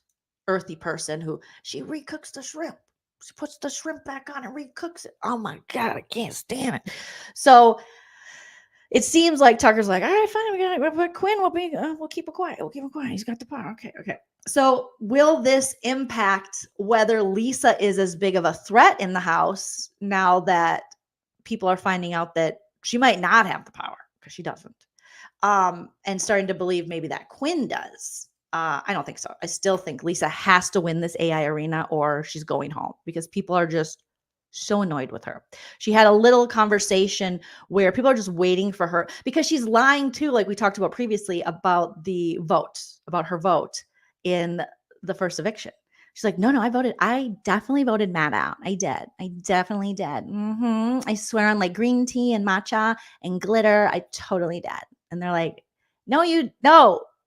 earthy person who she recooks the shrimp. She puts the shrimp back on and recooks it. Oh my God, I can't stand it. So it seems like Tucker's like, all right, fine, we got it. But Quinn we'll keep it quiet. We'll keep it quiet. He's got the power. Okay. So will this impact whether Lisa is as big of a threat in the house now that people are finding out that she might not have the power, because she doesn't, and starting to believe maybe that Quinn does? I don't think so. I still think Lisa has to win this AI arena or she's going home, because people are just so annoyed with her. She had a little conversation where people are just waiting for her, because she's lying too, like we talked about previously, about her vote in the first eviction. She's like, no, I definitely voted Matt out. I definitely did. I swear on like green tea and matcha and glitter, I totally did. And they're like, no,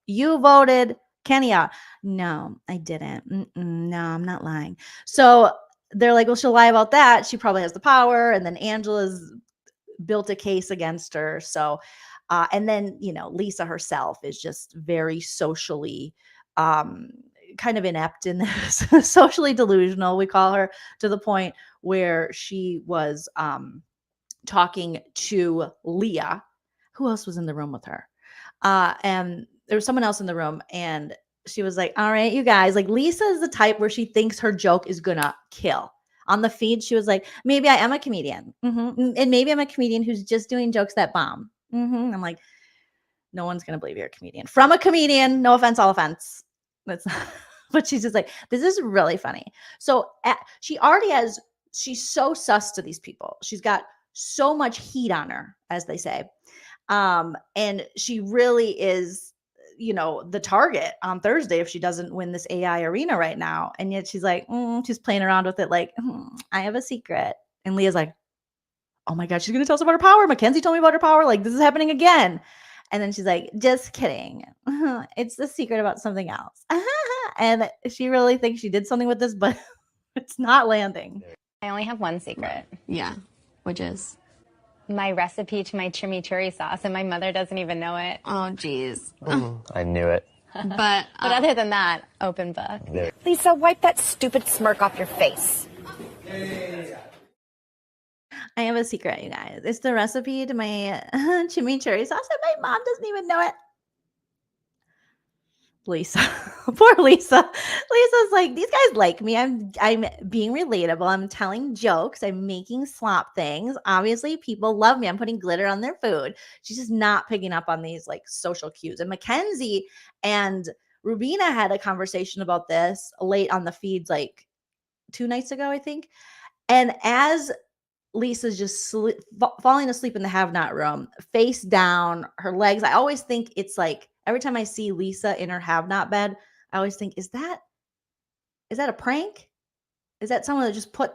you voted Kenny out. No, I didn't. No, I'm not lying. So they're like, well, she'll lie about that. She probably has the power. And then Angela's built a case against her. So, and then, Lisa herself is just very socially, kind of inept in this, socially delusional, we call her, to the point where she was talking to Leah. Who else was in the room with her? And there was someone else in the room, and she was like, all right, you guys, like Lisa is the type where she thinks her joke is gonna kill. On the feed, she was like, maybe I am a comedian. And maybe I'm a comedian who's just doing jokes that bomb. I'm like, no one's gonna believe you're a comedian. From a comedian, no offense, all offense. That's not, but she's just like, this is really funny. So she's so sus to these people. She's got so much heat on her, as they say. And she really is, the target on Thursday if she doesn't win this AI arena right now. And yet she's like, she's playing around with it like, I have a secret. And Leah's like, oh my God, she's going to tell us about her power. Mackenzie told me about her power. Like, this is happening again. And then she's like, just kidding. It's the secret about something else. And she really thinks she did something with this, but it's not landing. I only have one secret. Yeah, which is? My recipe to my chimichurri sauce, and my mother doesn't even know it. Oh, geez. I knew it. But other than that, open book. Lisa, wipe that stupid smirk off your face. I have a secret, you guys. It's the recipe to my chimichurri sauce, and my mom doesn't even know it. Lisa. Poor Lisa. Lisa's like, these guys like me. I'm being relatable. I'm telling jokes. I'm making slop things. Obviously, people love me. I'm putting glitter on their food. She's just not picking up on these like social cues. And Mackenzie and Rubina had a conversation about this late on the feeds, like 2 nights ago, I think. And as Lisa's just falling asleep in the have not room, face down, her legs. I always think it's like every time I see Lisa in her have not bed, I always think, is that a prank? Is that someone that just put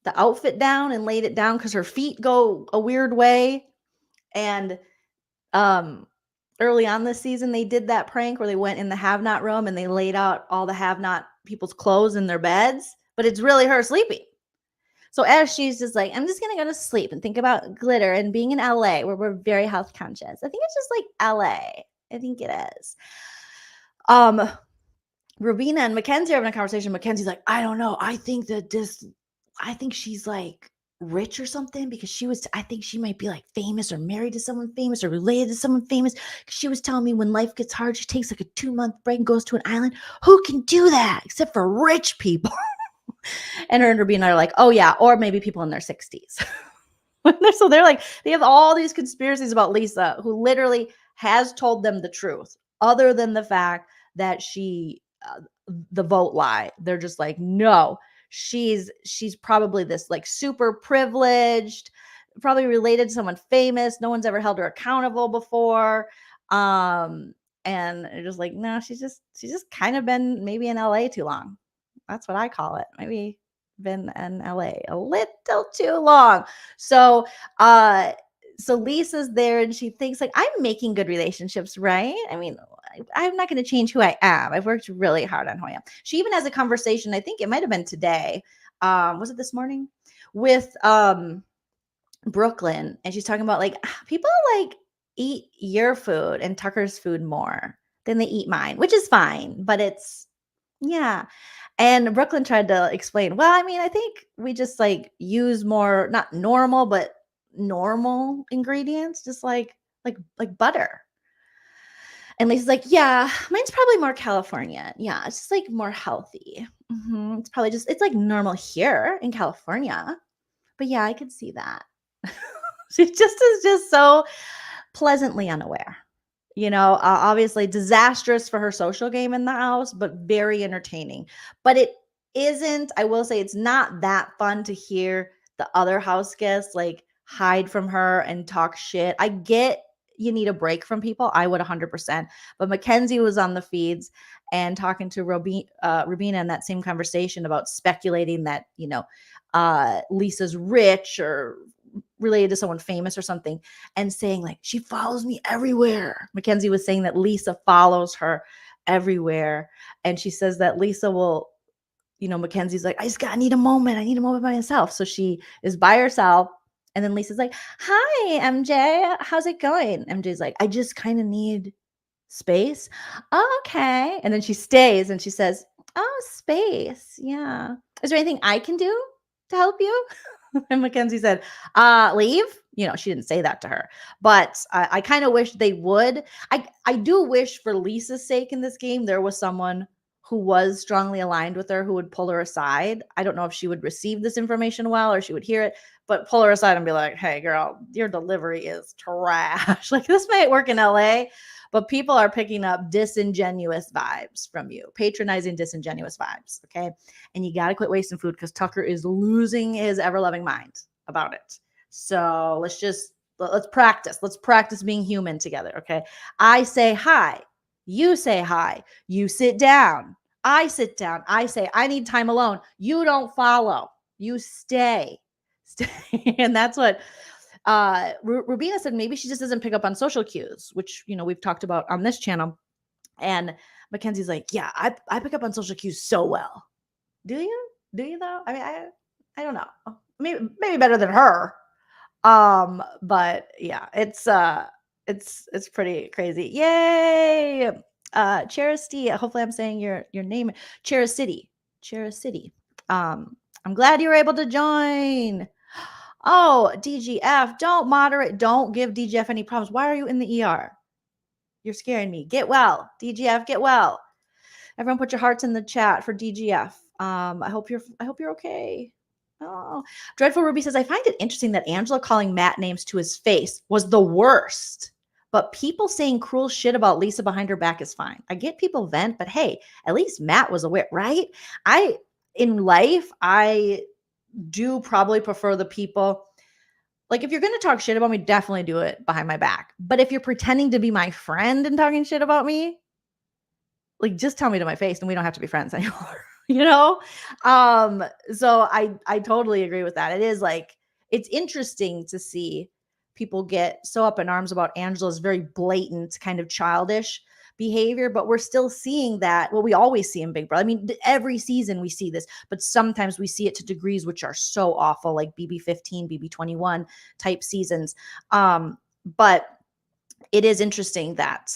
the outfit down and laid it down because her feet go a weird way? And early on this season, they did that prank where they went in the have not room and they laid out all the have not people's clothes in their beds, but it's really her sleeping. So as she's just like, I'm just going to go to sleep and think about glitter and being in LA where we're very health conscious. I think it's just like LA. I think it is. Rubina and Mackenzie are having a conversation. Mackenzie's like, I don't know. I think she's like rich or something because I think she might be like famous or married to someone famous or related to someone famous. She was telling me when life gets hard, she takes like a 2-month break and goes to an island. Who can do that except for rich people? And her and Rubina are like, oh yeah, or maybe people in their 60s. So they're like, they have all these conspiracies about Lisa, who literally has told them the truth, other than the fact that the vote lie. They're just like, no, she's probably this like super privileged, probably related to someone famous. No one's ever held her accountable before. And they're just like, no, she's just kind of been maybe in LA too long. That's what I call it. Maybe been in LA a little too long. So Lisa's there and she thinks like, I'm making good relationships, right? I mean, I'm not going to change who I am. I've worked really hard on who I am. She even has a conversation, I think it might have been today. Was it this morning? With Brooklyn. And she's talking about like, people like eat your food and Tucker's food more than they eat mine, which is fine, but it's, yeah. And Brooklyn tried to explain, well, I mean, I think we just like use more, not normal, but normal ingredients, just like butter. And Lisa's like, yeah, mine's probably more California. Yeah, it's just like more healthy. It's probably it's like normal here in California. But yeah, I could see that. She just is just so pleasantly unaware. You know, obviously disastrous for her social game in the house, but very entertaining. But it isn't, I will say, it's not that fun to hear the other house guests like hide from her and talk shit. I get you need a break from people. I would 100%. But Mackenzie was on the feeds and talking to Rubina in that same conversation about speculating that, you know, Lisa's rich or related to someone famous or something, and saying like, she follows me everywhere. Mackenzie was saying that Lisa follows her everywhere. And she says that Lisa will, you know, Mackenzie's like, I need a moment. I need a moment by myself. So she is by herself. And then Lisa's like, hi, MJ. How's it going? MJ's like, I just kind of need space. Oh, okay. And then she stays and she says, oh, space. Yeah. Is there anything I can do to help you? And Mackenzie said, leave. You know, she didn't say that to her, but I kind of wish they would. I do wish for Lisa's sake in this game, there was someone who was strongly aligned with her who would pull her aside. I don't know if she would receive this information well or she would hear it, but pull her aside and be like, hey, girl, your delivery is trash. Like, this might work in LA, but people are picking up disingenuous vibes from you, patronizing, disingenuous vibes. Okay. And you got to quit wasting food because Tucker is losing his ever loving mind about it. So let's practice. Let's practice being human together. Okay. I say hi. You say hi. You sit down. I sit down. I say, I need time alone. You don't follow. You stay. And that's what Rubina said. Maybe she just doesn't pick up on social cues, which, you know, we've talked about on this channel. And Mackenzie's like, yeah, I pick up on social cues so well. Do you though? I mean, I don't know. Maybe better than her. But yeah, it's pretty crazy. Yay. Charity. Hopefully I'm saying your name. Charity. I'm glad you were able to join. Oh, DGF, don't give DGF any problems. Why are you in the ER? You're scaring me. Get well. DGF, get well. Everyone put your hearts in the chat for DGF. I hope you're okay. Oh, Dreadful Ruby says, I find it interesting that Angela calling Matt names to his face was the worst. But people saying cruel shit about Lisa behind her back is fine. I get people vent, but hey, at least Matt was aware, right? In life, I do probably prefer the people. Like, if you're going to talk shit about me, definitely do it behind my back. But if you're pretending to be my friend and talking shit about me, like, just tell me to my face and we don't have to be friends anymore. You know? So I totally agree with that. It is like, it's interesting to see people get so up in arms about Angela's very blatant kind of childish behavior, but we're still seeing that. Well, we always see in Big Brother. I mean, every season we see this, but sometimes we see it to degrees which are so awful, like BB15, BB21 type seasons. But it is interesting that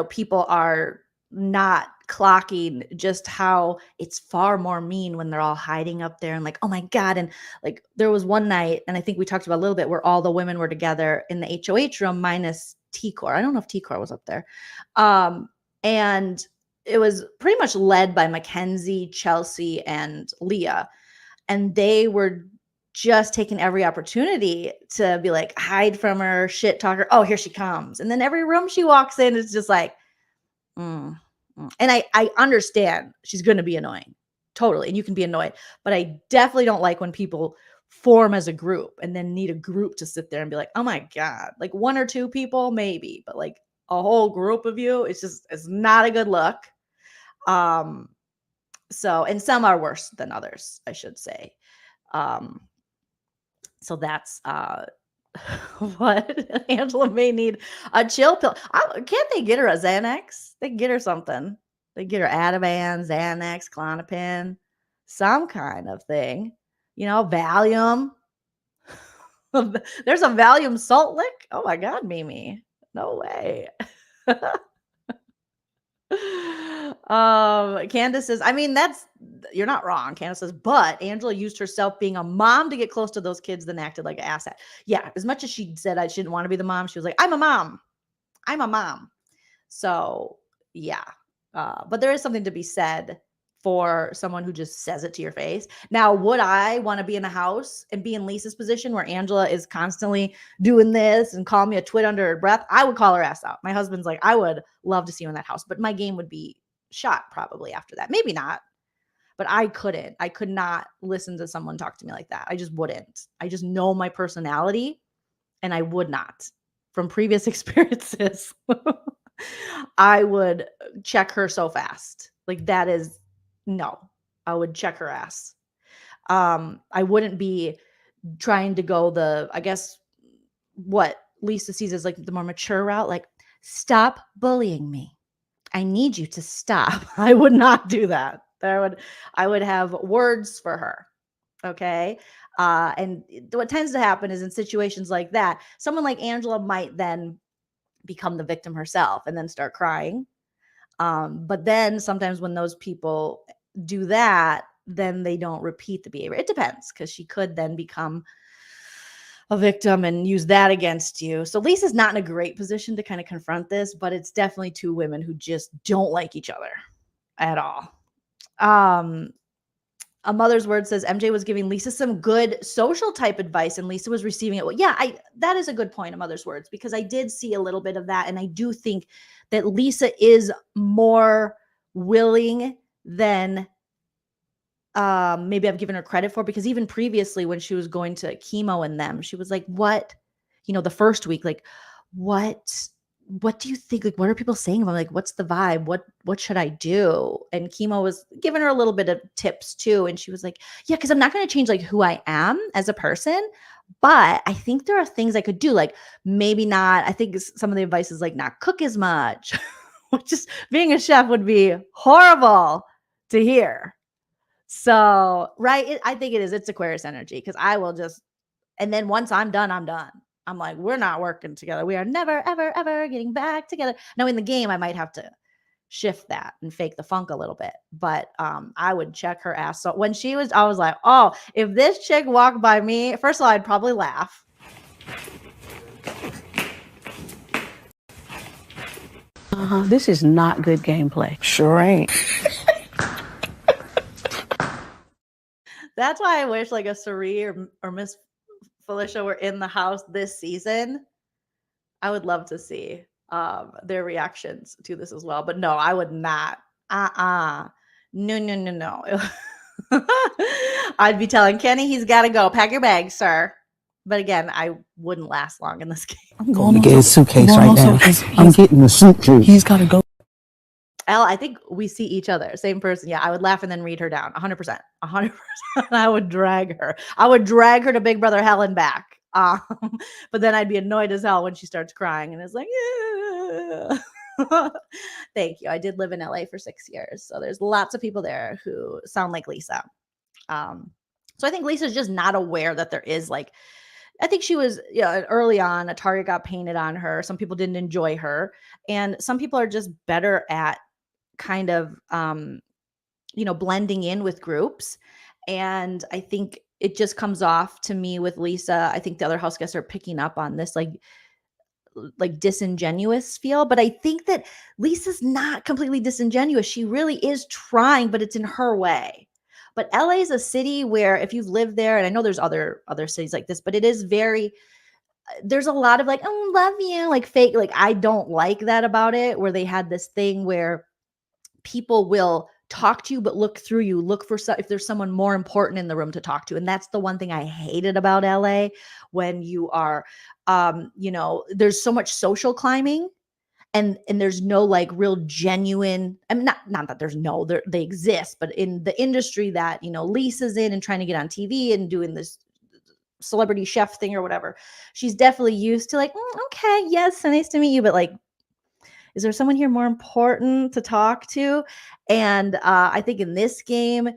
people are not clocking just how it's far more mean when they're all hiding up there and like, oh my God. And like, there was one night, and I think we talked about a little bit, where all the women were together in the HOH room minus T-Core. I don't know if T-Core was up there. And it was pretty much led by Mackenzie, Chelsea, and Leah. And they were just taking every opportunity to be like, hide from her, shit talk her. Oh, here she comes. And then every room she walks in is just like, and I understand she's going to be annoying. Totally. And you can be annoyed. But I definitely don't like when people form as a group and then need a group to sit there and be like, oh my God, like one or two people, maybe, but like a whole group of you, it's not a good look. So, and some are worse than others, I should say. So that's what Angela may need a chill pill. Can't they get her a Xanax? They can get her something. They get her Ativan, Xanax, Klonopin, some kind of thing. Valium. There's a Valium salt lick. Oh my God, Mimi. No way. Candace says, I mean, you're not wrong. Candace says, but Angela used herself being a mom to get close to those kids, then acted like an asset. Yeah, as much as she said she didn't want to be the mom, she was like, I'm a mom. So yeah, but there is something to be said for someone who just says it to your face. Now, would I want to be in the house and be in Lisa's position where Angela is constantly doing this and call me a twit under her breath? I would call her ass out. My husband's like, I would love to see you in that house, but my game would be shot probably after that. Maybe not, but I could not listen to someone talk to me like that. I just wouldn't. I just know my personality and I would not. From previous experiences, I would check her so fast. Like no, I would check her ass. I wouldn't be trying to go I guess what Lisa sees as like the more mature route, like, stop bullying me. I need you to stop. I would not do that. I would have words for her. Okay. And what tends to happen is in situations like that, someone like Angela might then become the victim herself and then start crying. But then sometimes when those people do that, then they don't repeat the behavior. It depends, because she could then become a victim and use that against you. So Lisa's not in a great position to kind of confront this, but it's definitely two women who just don't like each other at all. A Mother's Word says MJ was giving Lisa some good social type advice and Lisa was receiving it. Well, yeah, that is a good point, A Mother's Words, because I did see a little bit of that. And I do think that Lisa is more willing than maybe I've given her credit for, because even previously when she was going to chemo and them, she was like, what, the first week, like, what do you think? Like, what are people saying about me? Like, what's the vibe? What should I do? And chemo was giving her a little bit of tips too. And she was like, yeah, because I'm not going to change like who I am as a person, but I think there are things I could do. Like maybe not, I think some of the advice is like not cook as much, which is, being a chef would be horrible to hear. So, right. I think it is. It's Aquarius energy, because I will just, and then once I'm done, I'm done. I'm like, we're not working together. We are never, ever, ever getting back together. Now in the game, I might have to shift that and fake the funk a little bit, but I would check her ass. So when I was like, oh, if this chick walked by me, first of all, I'd probably laugh. This is not good gameplay. Sure ain't. That's why I wish like a Suri or Miss Felicia were in the house this season. I would love to see their reactions to this as well. But no, I would not. No. I'd be telling Kenny he's got to go. Pack your bags, sir. But again, I wouldn't last long in this game. I'm going to get his suitcase right now. I'm getting the suitcase. He's got to go. Elle, I think we see each other. Same person. Yeah, I would laugh and then read her down. 100%. 100%. I would drag her. I would drag her to Big Brother Helen back. But then I'd be annoyed as hell when she starts crying and it's like, yeah. Thank you. I did live in LA for 6 years. So there's lots of people there who sound like Lisa. So I think Lisa's just not aware that there is like, I think she was early on, a target got painted on her. Some people didn't enjoy her. And some people are just better at kind of, blending in with groups. And I think it just comes off to me with Lisa. I think the other house guests are picking up on this like disingenuous feel. But I think that Lisa's not completely disingenuous. She really is trying, but it's in her way. But LA is a city where if you've lived there, and I know there's other cities like this, but it is very, there's a lot of like, oh, love you, like fake. Like I don't like that about it, where they had this thing where people will talk to you, but look through you, look for if there's someone more important in the room to talk to. And that's the one thing I hated about LA when you are, there's so much social climbing and there's no like real genuine, I mean, not that there's no, they exist, but in the industry that, Lisa's in and trying to get on TV and doing this celebrity chef thing or whatever, she's definitely used to like, okay, yes, so nice to meet you. But like, is there someone here more important to talk to? And I think in this game,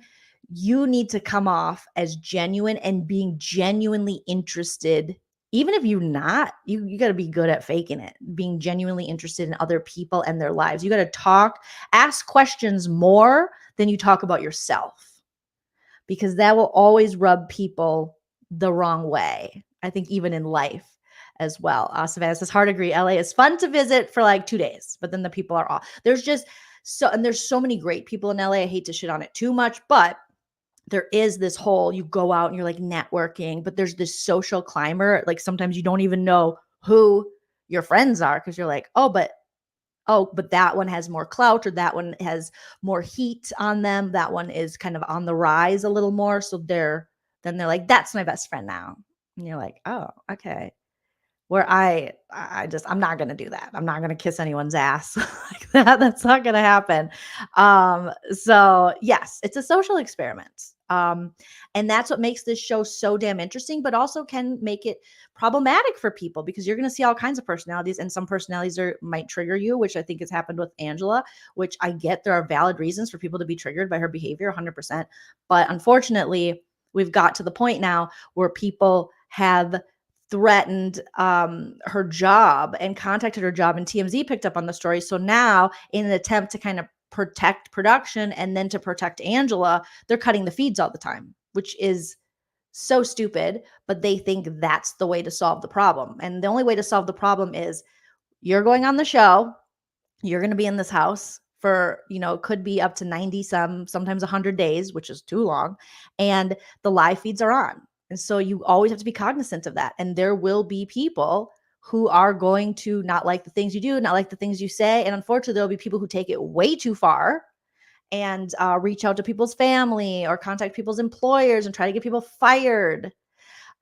you need to come off as genuine and being genuinely interested. Even if you're not, you got to be good at faking it, being genuinely interested in other people and their lives. You got to ask questions more than you talk about yourself, because that will always rub people the wrong way. I think even in life as well. Savannah says, hard agree. LA is fun to visit for like 2 days, but then the people are off. There's so many great people in LA. I hate to shit on it too much, but there is this whole, you go out and you're like networking, but there's this social climber. Like sometimes you don't even know who your friends are because you're like, but that one has more clout, or that one has more heat on them. That one is kind of on the rise a little more. So they're like, that's my best friend now. And you're like, oh, okay. Where I'm not going to do that. I'm not going to kiss anyone's ass like that. That's not going to happen. So yes, it's a social experiment. And that's what makes this show so damn interesting, but also can make it problematic for people, because you're going to see all kinds of personalities, and some personalities might trigger you, which I think has happened with Angela, which I get there are valid reasons for people to be triggered by her behavior 100%. But unfortunately, we've got to the point now where people have threatened her job and contacted her job, and TMZ picked up on the story. So now, in an attempt to kind of protect production and then to protect Angela, they're cutting the feeds all the time, which is so stupid, but they think that's the way to solve the problem. And the only way to solve the problem is you're going on the show, you're going to be in this house for, could be up to 90 sometimes 100 days, which is too long, and the live feeds are on. And so you always have to be cognizant of that. And there will be people who are going to not like the things you do, not like the things you say. And unfortunately, there'll be people who take it way too far and reach out to people's family or contact people's employers and try to get people fired.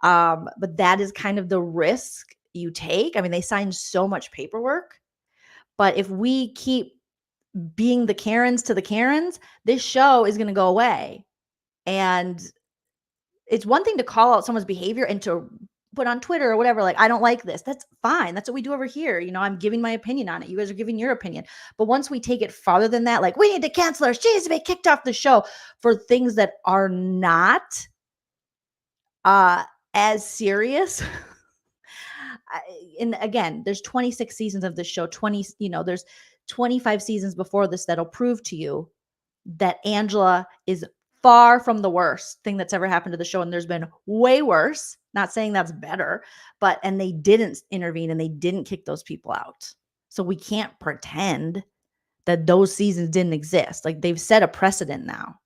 But that is kind of the risk you take. I mean, they sign so much paperwork. But if we keep being the Karens to the Karens, this show is going to go away. And it's one thing to call out someone's behavior and to put on Twitter or whatever, like, I don't like this. That's fine. That's what we do over here. I'm giving my opinion on it. You guys are giving your opinion. But once we take it farther than that, like, we need to cancel her, she needs to be kicked off the show for things that are not as serious. And again, there's 26 seasons of this show, there's 25 seasons before this that'll prove to you that Angela is far from the worst thing that's ever happened to the show. And there's been way worse, not saying that's better, and they didn't intervene and they didn't kick those people out. So we can't pretend that those seasons didn't exist. Like, they've set a precedent now.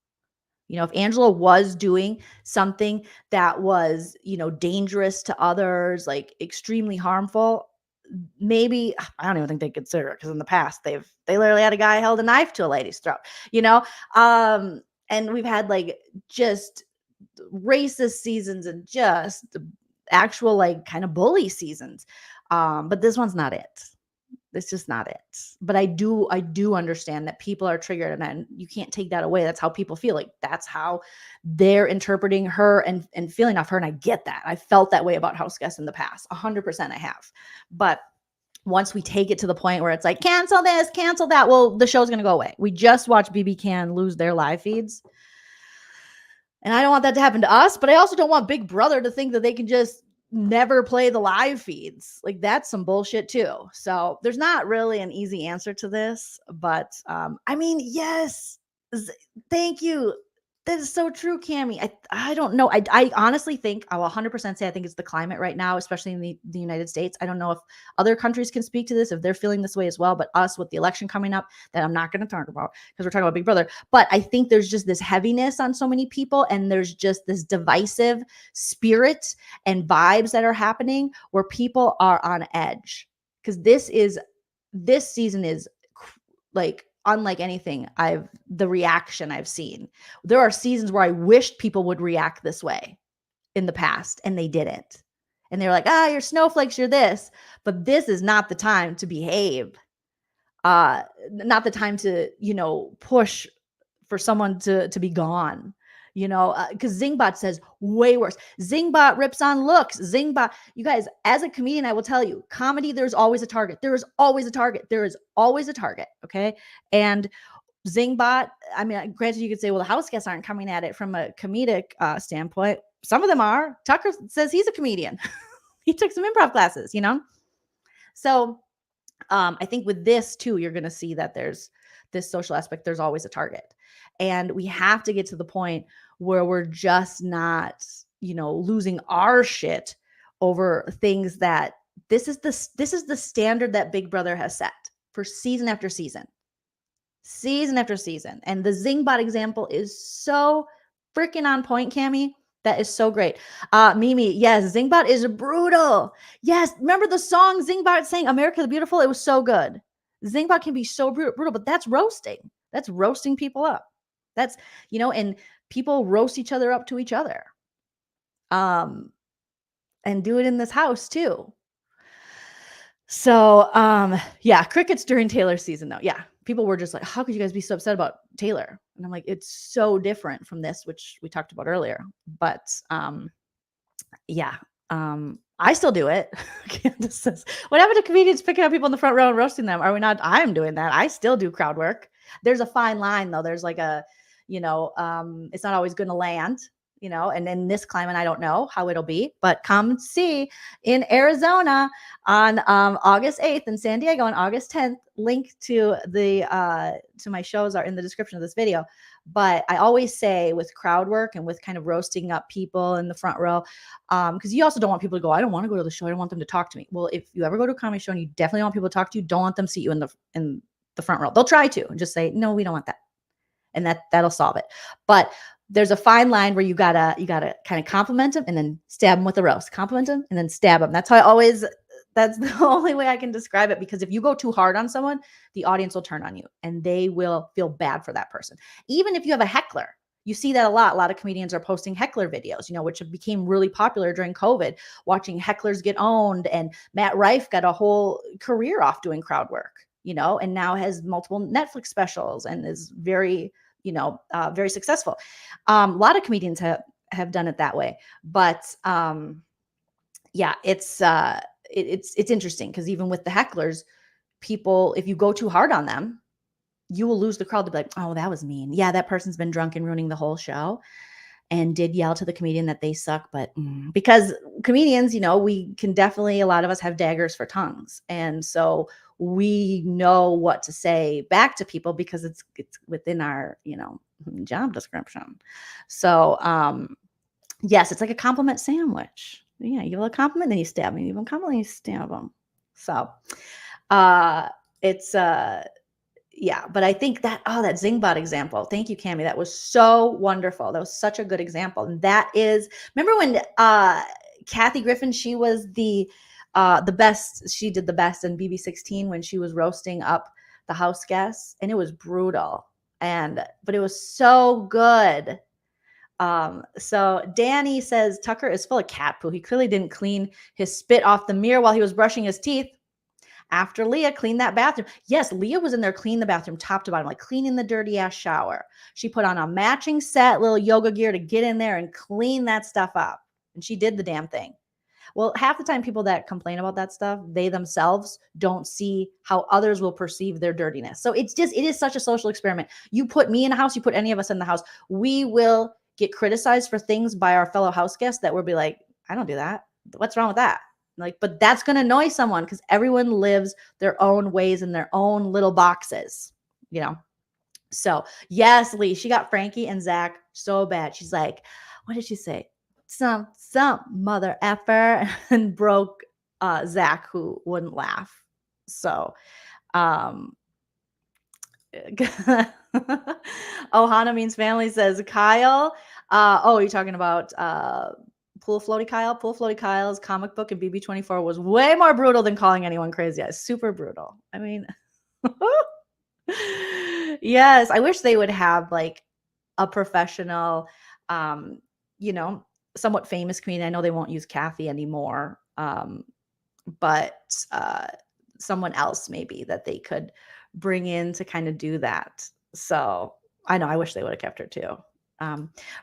You know, if Angela was doing something that was, you know, dangerous to others, like extremely harmful, maybe I don't even think they consider it, because in the past they literally had a guy held a knife to a lady's throat, you know? And we've had like just racist seasons and just actual like kind of bully seasons. But this one's not it. It's just not it. But I do understand that people are triggered, and you can't take that away. That's how people feel. Like, that's how they're interpreting her and feeling off her. And I get that. I felt that way about house guests in the past. 100% I have. But once we take it to the point where it's like, cancel this, cancel that, well, the show's going to go away. We just watched BB Can lose their live feeds. And I don't want that to happen to us, but I also don't want Big Brother to think that they can just never play the live feeds. Like, that's some bullshit too. So there's not really an easy answer to this, but I mean, yes, thank you. That is so true, Cammie. I don't know. I honestly think, I will 100% say I think it's the climate right now, especially in the United States. I don't know if other countries can speak to this, if they're feeling this way as well, but us with the election coming up, that I'm not going to talk about because we're talking about Big Brother. But I think there's just this heaviness on so many people, and there's just this divisive spirit and vibes that are happening where people are on edge. Because this season is like unlike anything the reaction I've seen. There are seasons where I wished people would react this way in the past, and they didn't. And they were like, you're snowflakes, you're this. But this is not the time to behave. Not the time to, you know, push for someone to be gone. You know, because Zingbot says way worse. Zingbot rips on looks. Zingbot, you guys, as a comedian, I will tell you, comedy, there's always a target. There is always a target. There is always a target. Okay. And Zingbot, I mean, granted, you could say, well, the house guests aren't coming at it from a comedic standpoint. Some of them are. Tucker says he's a comedian. He took some improv classes, you know? So I think with this too, you're going to see that there's this social aspect. There's always a target. And we have to get to the point where we're just not, you know, losing our shit over things that this is the standard that Big Brother has set for season after season. Season after season. And the Zingbot example is so freaking on point, Cammie. That is so great. Mimi, yes, Zingbot is brutal. Yes, remember the song Zingbot sang America the Beautiful? It was so good. Zingbot can be so brutal, but that's roasting. That's roasting people up. That's, you know, and people roast each other up to each other. And do it in this house too. So, yeah, crickets during Taylor's season though. Yeah. People were just like, how could you guys be so upset about Taylor? And I'm like, it's so different from this, which we talked about earlier. But yeah, I still do it. Candace says, what happened to comedians picking up people in the front row and roasting them? Are we not? I'm doing that. I still do crowd work. There's a fine line though. There's like a, you know, it's not always going to land. You know, and in this climate, I don't know how it'll be, but come see in Arizona on August 8th, in San Diego on August 10th. Link to my shows are in the description of this video. But I always say with crowd work and with kind of roasting up people in the front row, because you also don't want people to go, I don't want to go to the show. I don't want them to talk to me. Well, if you ever go to a comedy show and you definitely want people to talk to you, don't let them see you in the front row. They'll try to and just say, no, we don't want that. And that'll solve it. But there's a fine line where you gotta kind of compliment them and then stab them with a roast. Compliment them and then stab them. That's the only way I can describe it, because if you go too hard on someone, the audience will turn on you and they will feel bad for that person. Even if you have a heckler, you see that a lot. A lot of comedians are posting heckler videos, you know, which became really popular during COVID, watching hecklers get owned. And Matt Rife got a whole career off doing crowd work, you know, and now has multiple Netflix specials and is very, you know, very successful. A lot of comedians have done it that way, but yeah, it's interesting because even with the hecklers, people, if you go too hard on them, you will lose the crowd. To be like, oh, that was mean. Yeah, that person's been drunk and ruining the whole show, and did yell to the comedian that they suck. But because comedians, you know, we can definitely, a lot of us have daggers for tongues, and so we know what to say back to people because it's within our, you know, job description. So yes, it's like a compliment sandwich. Yeah, you give a compliment, then you stab them. You give them a compliment, then you stab them. So It's yeah, but I think that that Zingbot example. Thank you, Cammie. That was so wonderful. That was such a good example. And that is, remember when Kathy Griffin, she was the best, she did the best in BB16 when she was roasting up the house guests, and it was brutal. But it was so good. So Danny says Tucker is full of cat poo. He clearly didn't clean his spit off the mirror while he was brushing his teeth. After Leah cleaned that bathroom. Yes, Leah was in there cleaning the bathroom top to bottom, like cleaning the dirty ass shower. She put on a matching set, little yoga gear to get in there and clean that stuff up. And she did the damn thing. Well, half the time people that complain about that stuff, they themselves don't see how others will perceive their dirtiness. So it is such a social experiment. You put me in a house, you put any of us in the house, we will get criticized for things by our fellow house guests that will be like, I don't do that. What's wrong with that? Like, but that's going to annoy someone because everyone lives their own ways in their own little boxes, you know? So yes, Lee, she got Frankie and Zach so bad. She's like, what did she say? Some mother effer, and broke Zach, who wouldn't laugh. So, Ohana means family, says Kyle. You're talking about Pool Floaty Kyle. Pool Floaty Kyle's comic book in BB24 was way more brutal than calling anyone crazy. Yeah, super brutal. I mean, yes, I wish they would have like a professional, somewhat famous comedian. I know they won't use Kathy anymore, but someone else maybe that they could bring in to kind of do that. So I know, I wish they would have kept her too.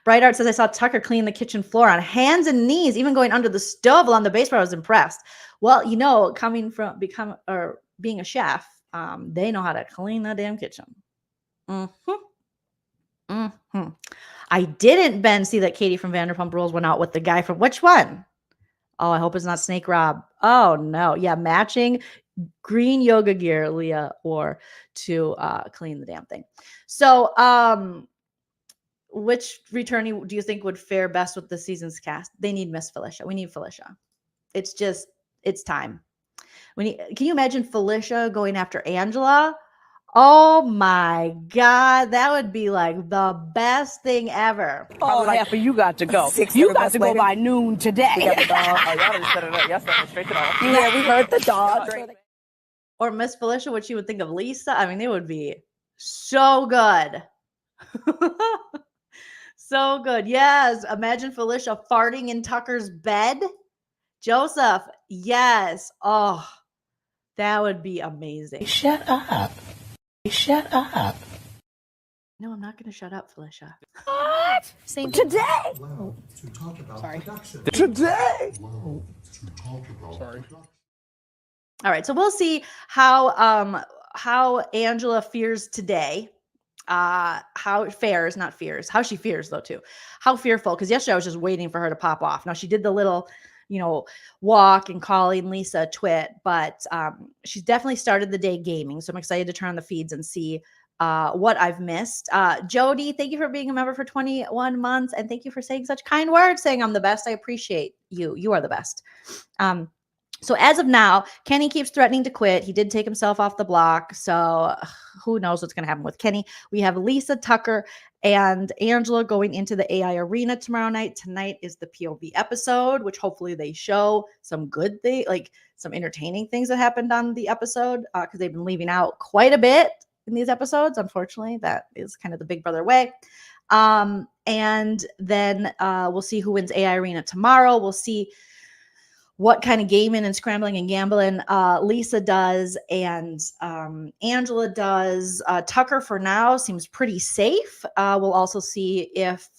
Bright Art says, I saw Tucker clean the kitchen floor on hands and knees, even going under the stove along the baseboard. I was impressed. Well, coming from being a chef, they know how to clean the damn kitchen. I didn't, Ben, see that Katie from Vanderpump Rules went out with the guy from which one? Oh, I hope it's not Snake Rob. Oh no. Yeah, matching green yoga gear Leah wore to clean the damn thing. So which returnee do you think would fare best with the season's cast? They need Miss Felicia. We need Felicia. It's time. Can you imagine Felicia going after Angela? Oh my God, that would be like the best thing ever. Oh, half of you got to go. You got to go by noon today. We got the dog. Oh, y'all just set it up. Y'all set it straight to the office. Yeah, we heard the dog. Or Miss Felicia, what she would think of Lisa. I mean, it would be so good. So good. Yes. Imagine Felicia farting in Tucker's bed. Joseph. Yes. Oh, that would be amazing. Shut up. Shut up. No, I'm not going to shut up, Felicia. What? Same Today. Well, to talk about production. Today. Well, to talk about production. All right. So we'll see how Angela fears today. How it fares, not fears, how she fears though too, how fearful, because yesterday I was just waiting for her to pop off. Now she did the little walk and calling Lisa a twit, but she's definitely started the day gaming, so I'm excited to turn on the feeds and see what I've missed. Jody, thank you for being a member for 21 months, and thank you for saying such kind words, saying I'm the best. I appreciate you are the best. So as of now, Kenny keeps threatening to quit. He did take himself off the block. So who knows what's going to happen with Kenny. We have Lisa, Tucker, and Angela going into the AI arena tomorrow night. Tonight is the POV episode, which hopefully they show some good thing, like some entertaining things that happened on the episode, because they've been leaving out quite a bit in these episodes. Unfortunately, that is kind of the Big Brother way. And then we'll see who wins AI arena tomorrow. We'll see what kind of gaming and scrambling and gambling Lisa does and Angela does. Tucker for now seems pretty safe. We'll also see if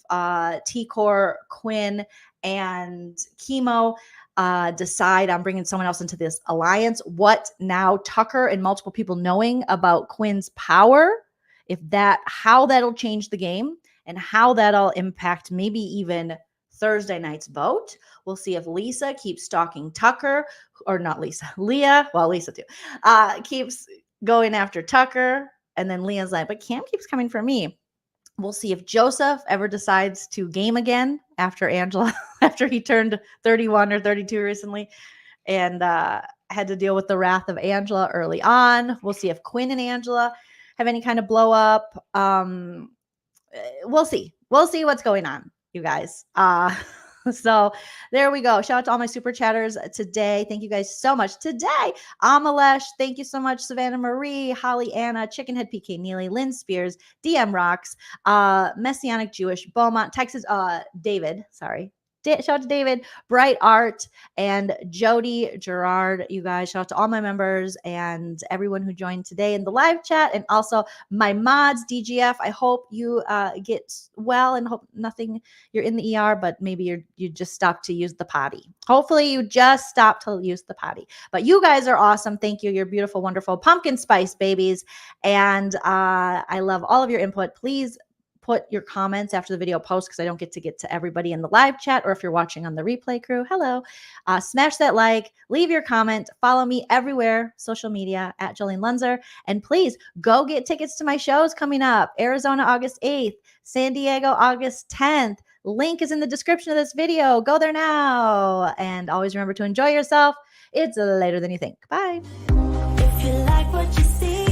T-Core, Quinn, and Chemo decide on bringing someone else into this alliance. What now Tucker and multiple people knowing about Quinn's power, how that'll change the game and how that'll impact maybe even Thursday night's vote. We'll see if Lisa keeps stalking Tucker, or not Lisa, Leah. Well, Lisa too, keeps going after Tucker. And then Leah's like, but Cam keeps coming for me. We'll see if Joseph ever decides to game again after Angela, after he turned 31 or 32 recently. And had to deal with the wrath of Angela early on. We'll see if Quinn and Angela have any kind of blow up. We'll see. We'll see what's going on, you guys. So there we go. Shout out to all my super chatters today. Thank you guys so much. Today, Amalesh, thank you so much. Savannah Marie, Holly Anna, Chickenhead PK Neely, Lynn Spears, DM Rocks, Messianic Jewish, Beaumont, Texas, David, sorry. Shout out to David, Bright Art, and Jody Gerard. You guys, shout out to all my members and everyone who joined today in the live chat, and also my mods, DGF. I hope you get well and hope nothing. You're in the ER, but maybe you just stopped to use the potty. Hopefully, you just stopped to use the potty. But you guys are awesome. Thank you. You're beautiful, wonderful pumpkin spice babies, and I love all of your input. Please put your comments after the video post because I don't get to everybody in the live chat, or if you're watching on the replay crew, hello. Smash that like, leave your comment, follow me everywhere, social media at Joleen Lunzer, and please go get tickets to my shows coming up. Arizona, August 8th, San Diego, August 10th. Link is in the description of this video. Go there now. And always remember to enjoy yourself. It's later than you think. Bye. If you like what you see,